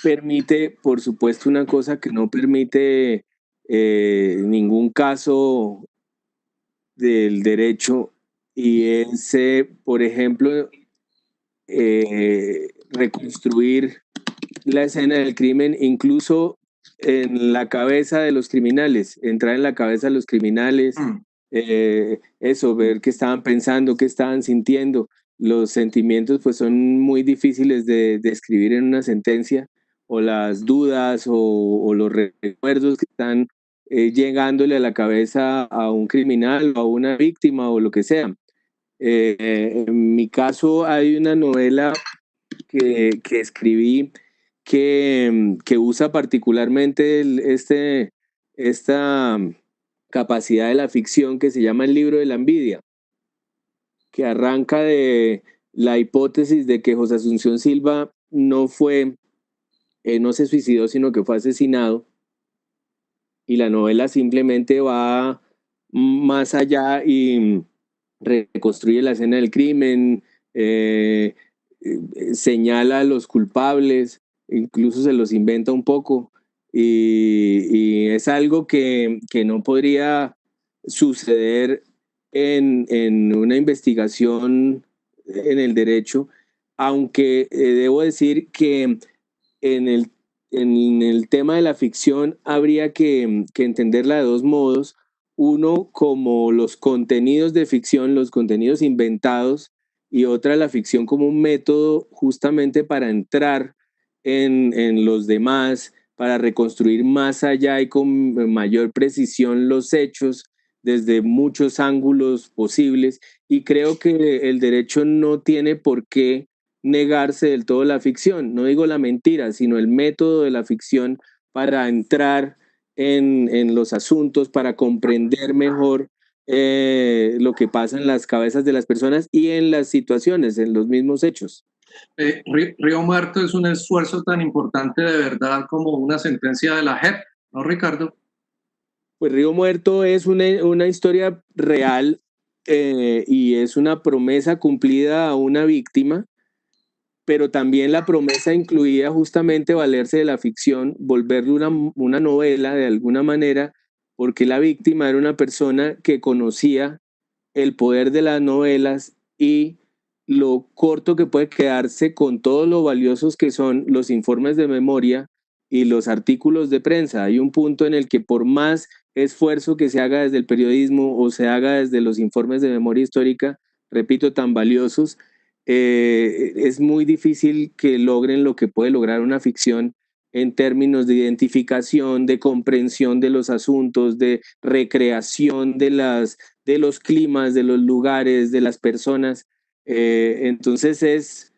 permite, por supuesto, una cosa que no permite ningún caso del derecho, y es, por ejemplo, reconstruir la escena del crimen, incluso en la cabeza de los criminales, entrar en la cabeza de los criminales, eso, ver qué estaban pensando, qué estaban sintiendo. Los sentimientos pues son muy difíciles de describir en una sentencia, o las dudas o los recuerdos que están llegándole a la cabeza a un criminal o a una víctima o lo que sea. En mi caso hay una novela que escribí que usa particularmente esta capacidad de la ficción, que se llama El libro de la envidia, que arranca de la hipótesis de que José Asunción Silva no se suicidó, sino que fue asesinado, y la novela simplemente va más allá y reconstruye la escena del crimen, señala a los culpables, incluso se los inventa un poco, y es algo que no podría suceder en una investigación en el derecho, aunque debo decir que en el tema de la ficción habría que entenderla de dos modos. Uno, como los contenidos de ficción, los contenidos inventados, y otra, la ficción como un método justamente para entrar en los demás, para reconstruir más allá y con mayor precisión los hechos desde muchos ángulos posibles. Y creo que el derecho no tiene por qué negarse del todo la ficción, no digo la mentira, sino el método de la ficción para entrar en los asuntos, para comprender mejor lo que pasa en las cabezas de las personas y en las situaciones, en los mismos hechos. Río Muerto es un esfuerzo tan importante de verdad como una sentencia de la JEP, ¿no, Ricardo? Pues Río Muerto es una historia real, y es una promesa cumplida a una víctima, pero también la promesa incluía justamente valerse de la ficción, volverle una novela de alguna manera, porque la víctima era una persona que conocía el poder de las novelas y lo corto que puede quedarse con todo lo valiosos que son los informes de memoria y los artículos de prensa. Hay un punto en el que, por más esfuerzo que se haga desde el periodismo o se haga desde los informes de memoria histórica, repito, tan valiosos, es muy difícil que logren lo que puede lograr una ficción en términos de identificación, de comprensión de los asuntos, de recreación de los climas, de los lugares, de las personas. Entonces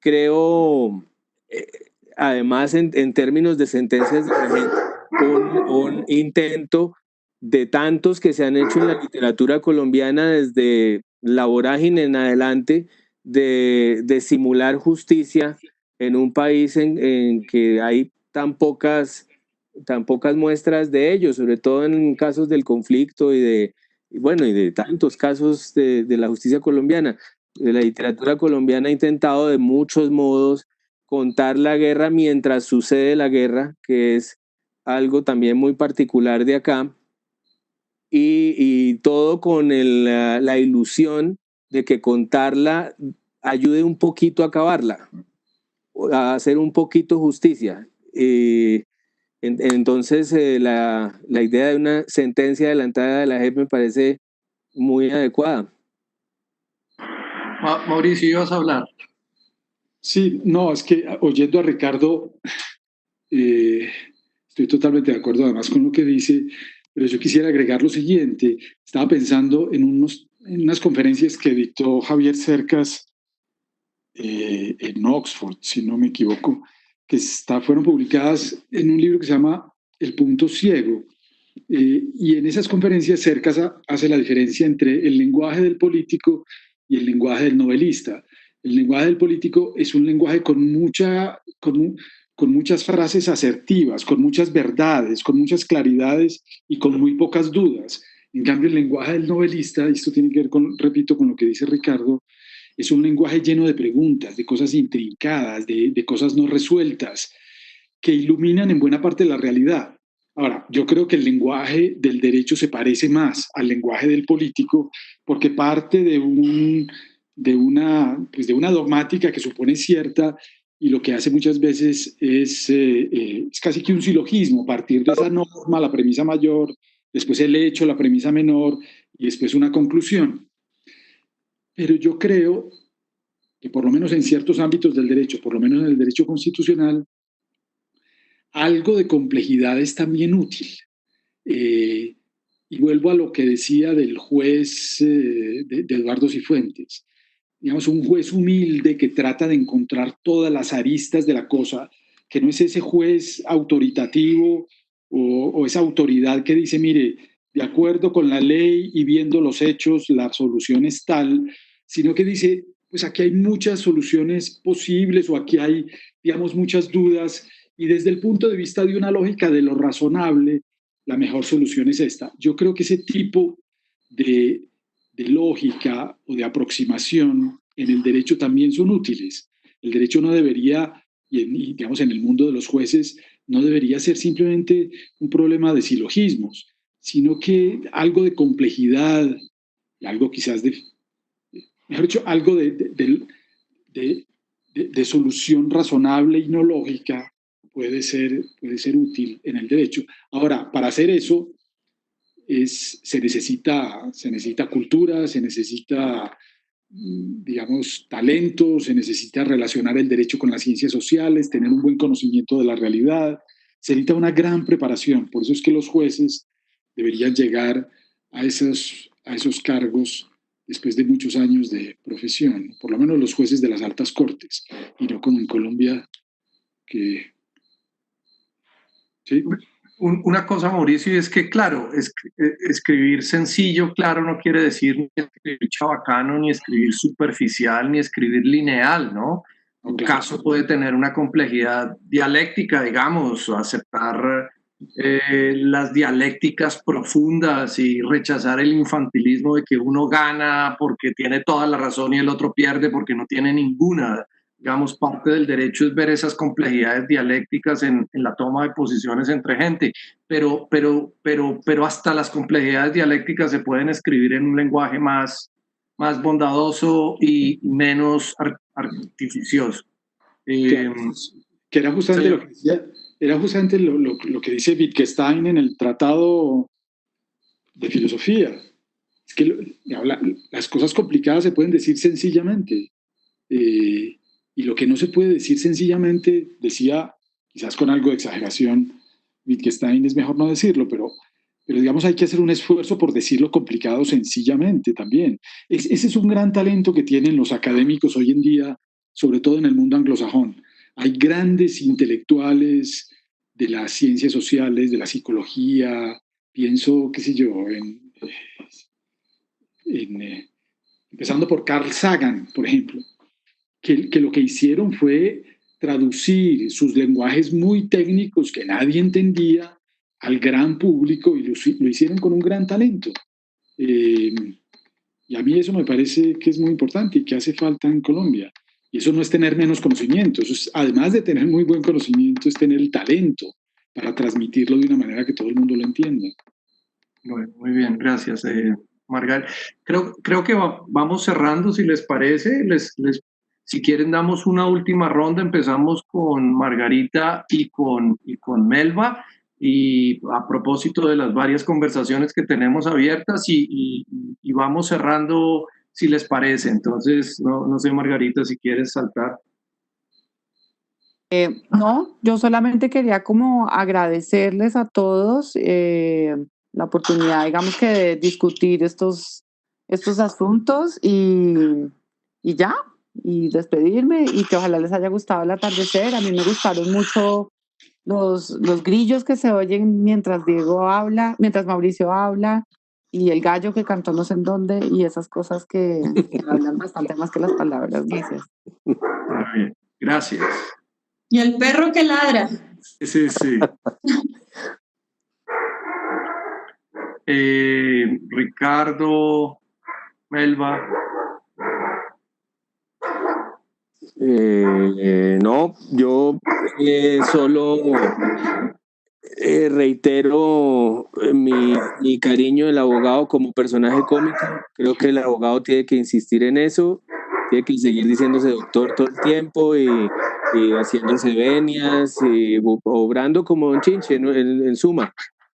creo, además en términos de sentencias, un intento de tantos que se han hecho en la literatura colombiana desde La Vorágine en adelante, de simular justicia en un país en que hay tan pocas muestras de ello, sobre todo en casos del conflicto y de tantos casos de la justicia colombiana. La literatura colombiana ha intentado de muchos modos contar la guerra mientras sucede la guerra, que es algo también muy particular de acá, y todo con la ilusión de que contarla ayude un poquito a acabarla, a hacer un poquito justicia. Entonces, la idea de una sentencia adelantada de la JEP me parece muy adecuada. Mauricio, ¿ibas a hablar? Sí, no, es que oyendo a Ricardo, estoy totalmente de acuerdo además con lo que dice, pero yo quisiera agregar lo siguiente. Estaba pensando en unas conferencias que dictó Javier Cercas en Oxford, si no me equivoco, que fueron publicadas en un libro que se llama El punto ciego. Y en esas conferencias Cercas hace la diferencia entre el lenguaje del político y el lenguaje del novelista. El lenguaje del político es un lenguaje con muchas frases asertivas, con muchas verdades, con muchas claridades y con muy pocas dudas. En cambio, el lenguaje del novelista, y esto tiene que ver repito, con lo que dice Ricardo, es un lenguaje lleno de preguntas, de cosas intrincadas, de cosas no resueltas, que iluminan en buena parte la realidad. Ahora, yo creo que el lenguaje del derecho se parece más al lenguaje del político porque parte de una dogmática que supone cierta, y lo que hace muchas veces es casi que un silogismo, partir de esa norma, la premisa mayor, después el hecho, la premisa menor, y después una conclusión. Pero yo creo que por lo menos en ciertos ámbitos del derecho, por lo menos en el derecho constitucional, algo de complejidad es también útil. Y vuelvo a lo que decía del juez de Eduardo Cifuentes. Digamos, un juez humilde que trata de encontrar todas las aristas de la cosa, que no es ese juez autoritativo o esa autoridad que dice, mire, de acuerdo con la ley y viendo los hechos, la solución es tal, sino que dice, pues aquí hay muchas soluciones posibles o aquí hay, digamos, muchas dudas, y desde el punto de vista de una lógica de lo razonable, la mejor solución es esta. Yo creo que ese tipo de lógica o de aproximación en el derecho también son útiles. El derecho no debería, y digamos en el mundo de los jueces, no debería ser simplemente un problema de silogismos, sino que algo de complejidad, algo quizás mejor dicho, algo de solución razonable y no lógica puede ser útil en el derecho. Ahora, para hacer eso, se necesita cultura, se necesita, digamos, talento, se necesita relacionar el derecho con las ciencias sociales, tener un buen conocimiento de la realidad, se necesita una gran preparación. Por eso es que los jueces deberían llegar a esos cargos después de muchos años de profesión, por lo menos los jueces de las altas cortes, y no como en Colombia, que... ¿sí? Una cosa, Mauricio, y es que, claro, escribir sencillo, claro, no quiere decir ni escribir chabacano, ni escribir superficial, ni escribir lineal, ¿no? Un caso puede tener una complejidad dialéctica, digamos, aceptar las dialécticas profundas y rechazar el infantilismo de que uno gana porque tiene toda la razón y el otro pierde porque no tiene ninguna. Digamos, parte del derecho es ver esas complejidades dialécticas en la toma de posiciones entre gente, pero hasta las complejidades dialécticas se pueden escribir en un lenguaje más bondadoso y menos artificioso. Que era justamente lo que decía, era justamente lo que dice Wittgenstein en el Tratado de Filosofía. Es que las cosas complicadas se pueden decir sencillamente. Y lo que no se puede decir sencillamente, decía, quizás con algo de exageración, Wittgenstein, es mejor no decirlo, pero digamos hay que hacer un esfuerzo por decirlo complicado sencillamente también. Ese es un gran talento que tienen los académicos hoy en día, sobre todo en el mundo anglosajón. Hay grandes intelectuales de las ciencias sociales, de la psicología, pienso, qué sé yo, empezando por Carl Sagan, por ejemplo, que lo que hicieron fue traducir sus lenguajes muy técnicos que nadie entendía al gran público y lo hicieron con un gran talento. Y a mí eso me parece que es muy importante y que hace falta en Colombia. Y eso no es tener menos conocimiento, eso es, además de tener muy buen conocimiento, es tener el talento para transmitirlo de una manera que todo el mundo lo entienda. Bueno, muy bien, gracias, Margarita. Creo que vamos cerrando, si les parece. Si quieren, damos una última ronda. Empezamos con Margarita y con Melba. Y a propósito de las varias conversaciones que tenemos abiertas, y vamos cerrando, si les parece. Entonces, no sé, Margarita, si quieres saltar. No, yo solamente quería como agradecerles a todos la oportunidad, digamos que de discutir estos asuntos y ya, y despedirme y que ojalá les haya gustado el atardecer. A mí me gustaron mucho los grillos que se oyen mientras Diego habla, mientras Mauricio habla y el gallo que cantó no sé en dónde y esas cosas que hablan bastante más que las palabras. Gracias. Muy bien, gracias. Y el perro que ladra. Sí. Ricardo, Melba. No, yo solo reitero mi cariño del abogado como personaje cómico. Creo que el abogado tiene que insistir en eso, tiene que seguir diciéndose doctor todo el tiempo y haciéndose venias y obrando como Don Chinche, ¿no? En suma.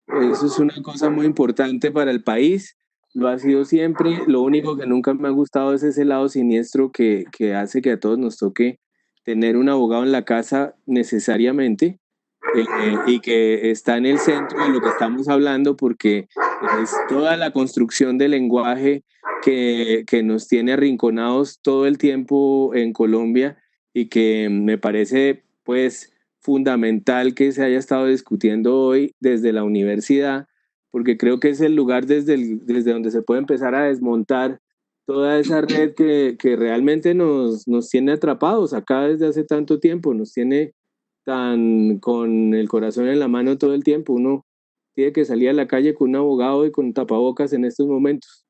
Eso es una cosa muy importante para el país, lo ha sido siempre. Lo único que nunca me ha gustado es ese lado siniestro que hace que a todos nos toque tener un abogado en la casa necesariamente, y que está en el centro de lo que estamos hablando, porque es toda la construcción del lenguaje que nos tiene arrinconados todo el tiempo en Colombia, y que me parece pues fundamental que se haya estado discutiendo hoy desde la universidad, porque creo que es el lugar desde donde se puede empezar a desmontar toda esa red que realmente nos tiene atrapados acá desde hace tanto tiempo, nos tiene tan con el corazón en la mano todo el tiempo. Uno tiene que salir a la calle con un abogado y con tapabocas en estos momentos.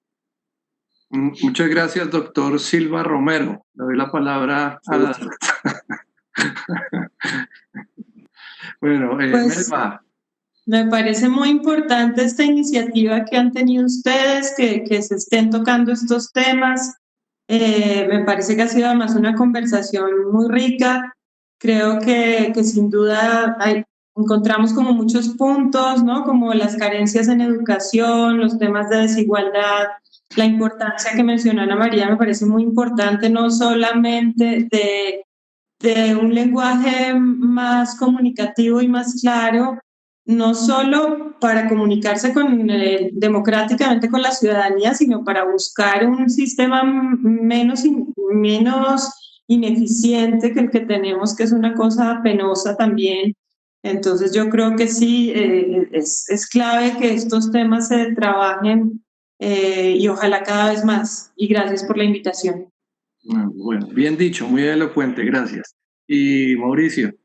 Muchas gracias, doctor Silva Romero. Le doy la palabra a la... Bueno, Pues, Melba. me parece muy importante esta iniciativa que han tenido ustedes, que se estén tocando estos temas. Me parece que ha sido además una conversación muy rica. Creo que sin duda encontramos como muchos puntos, ¿no? Como las carencias en educación, los temas de desigualdad, la importancia que mencionó Ana María me parece muy importante, no solamente de un lenguaje más comunicativo y más claro, no solo para comunicarse democráticamente con la ciudadanía, sino para buscar un sistema menos ineficiente que el que tenemos, que es una cosa penosa también. Entonces yo creo que sí, es clave que estos temas se trabajen y ojalá cada vez más. Y gracias por la invitación. Bueno, bien dicho, muy elocuente, gracias. Y Mauricio.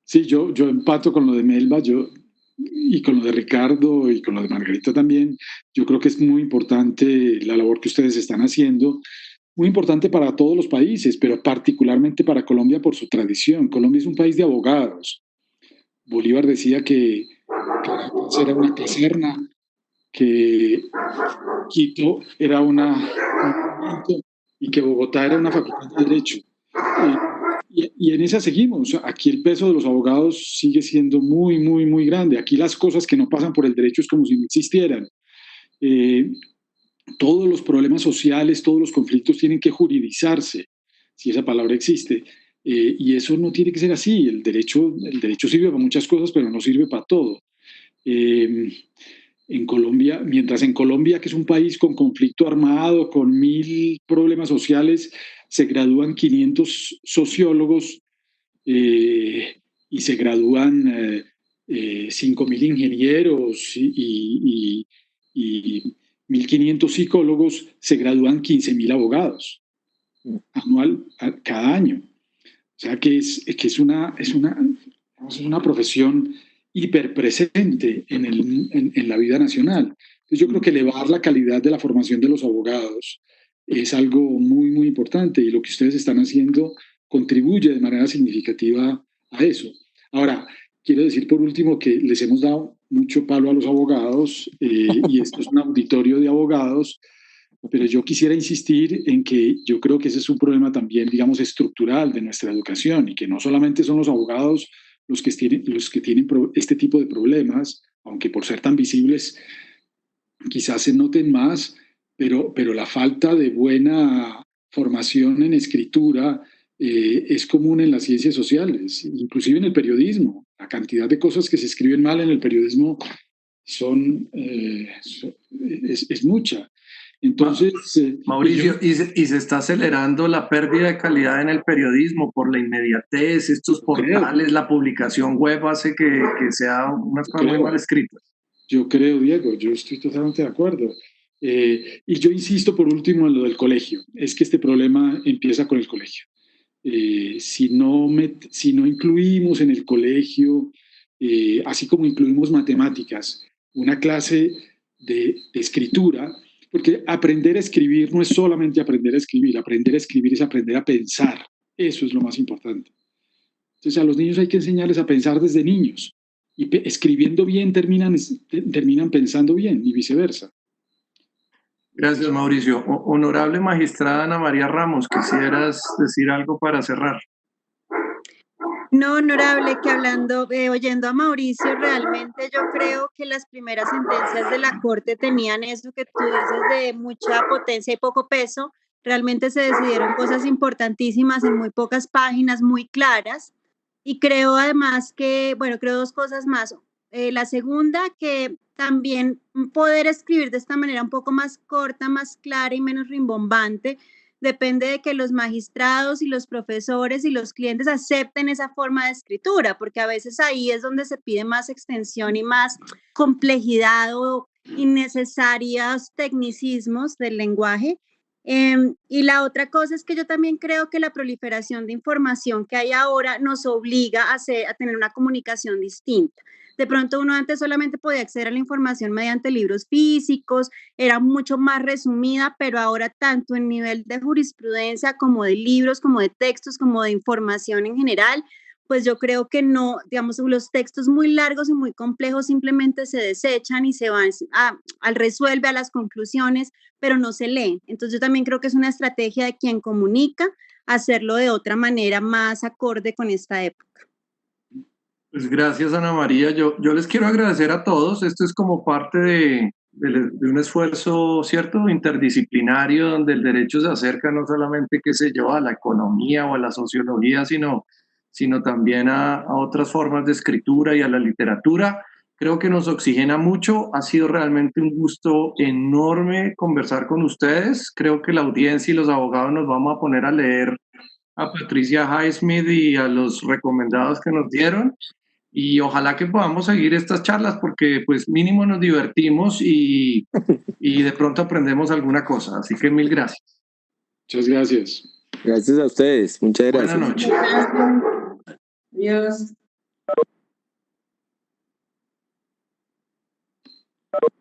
Sí, yo empato con lo de Melba, y con lo de Ricardo y con lo de Margarita también. Yo creo que es muy importante la labor que ustedes están haciendo, muy importante para todos los países, pero particularmente para Colombia por su tradición. Colombia es un país de abogados. Bolívar decía que Caracas era una caserna, que Quito era un convento y que Bogotá era una facultad de Derecho. Y en esa seguimos. Aquí el peso de los abogados sigue siendo muy, muy, muy grande. Aquí las cosas que no pasan por el derecho es como si no existieran. Todos los problemas sociales, todos los conflictos tienen que juridizarse, si esa palabra existe. Y eso no tiene que ser así. El derecho sirve para muchas cosas, pero no sirve para todo. En Colombia, mientras en Colombia, que es un país con conflicto armado, con 1000 problemas sociales, se gradúan 500 sociólogos y se gradúan 5.000 ingenieros y 1.500 psicólogos, se gradúan 15.000 abogados anual cada año. O sea que es una profesión hiperpresente en la vida nacional. Entonces yo creo que elevar la calidad de la formación de los abogados es algo muy, muy importante y lo que ustedes están haciendo contribuye de manera significativa a eso. Ahora, quiero decir por último que les hemos dado mucho palo a los abogados y esto es un auditorio de abogados, pero yo quisiera insistir en que yo creo que ese es un problema también, digamos, estructural de nuestra educación y que no solamente son los abogados los que tienen este tipo de problemas, aunque por ser tan visibles quizás se noten más, pero la falta de buena formación en escritura es común en las ciencias sociales, inclusive en el periodismo. La cantidad de cosas que se escriben mal en el periodismo es mucha. Entonces, Mauricio, y se está acelerando la pérdida de calidad en el periodismo por la inmediatez, estos portales, la publicación web hace que sea unas cosas muy mal escritas. Yo creo, Diego, yo estoy totalmente de acuerdo. Y yo insisto por último en lo del colegio, es que este problema empieza con el colegio. Si no incluimos en el colegio, así como incluimos matemáticas, una clase de escritura, porque aprender a escribir no es solamente aprender a escribir es aprender a pensar, eso es lo más importante. Entonces a los niños hay que enseñarles a pensar desde niños, y escribiendo bien terminan pensando bien y viceversa. Gracias, Mauricio. Honorable magistrada Ana María Ramos, ¿quisieras decir algo para cerrar? No, honorable, que oyendo a Mauricio, realmente yo creo que las primeras sentencias de la Corte tenían eso que tú dices de mucha potencia y poco peso. Realmente se decidieron cosas importantísimas en muy pocas páginas, muy claras. Y creo además que, bueno, creo dos cosas más. La segunda, que también poder escribir de esta manera un poco más corta, más clara y menos rimbombante, depende de que los magistrados y los profesores y los clientes acepten esa forma de escritura, porque a veces ahí es donde se pide más extensión y más complejidad o innecesarios tecnicismos del lenguaje. Y la otra cosa es que yo también creo que la proliferación de información que hay ahora nos obliga a tener una comunicación distinta. De pronto uno antes solamente podía acceder a la información mediante libros físicos, era mucho más resumida, pero ahora tanto en nivel de jurisprudencia como de libros, como de textos, como de información en general, pues yo creo que no, digamos, los textos muy largos y muy complejos simplemente se desechan y se van al resuelve, a las conclusiones, pero no se leen. Entonces yo también creo que es una estrategia de quien comunica hacerlo de otra manera más acorde con esta época. Pues gracias, Ana María. Yo les quiero agradecer a todos. Esto es como parte de un esfuerzo, ¿cierto?, interdisciplinario, donde el derecho se acerca no solamente, qué sé yo, a la economía o a la sociología, sino también a otras formas de escritura y a la literatura. Creo que nos oxigena mucho. Ha sido realmente un gusto enorme conversar con ustedes. Creo que la audiencia y los abogados nos vamos a poner a leer a Patricia Highsmith y a los recomendados que nos dieron. Y ojalá que podamos seguir estas charlas porque pues mínimo nos divertimos y de pronto aprendemos alguna cosa. Así que mil gracias. Muchas gracias. Gracias a ustedes. Muchas gracias. Buenas noches. Adiós.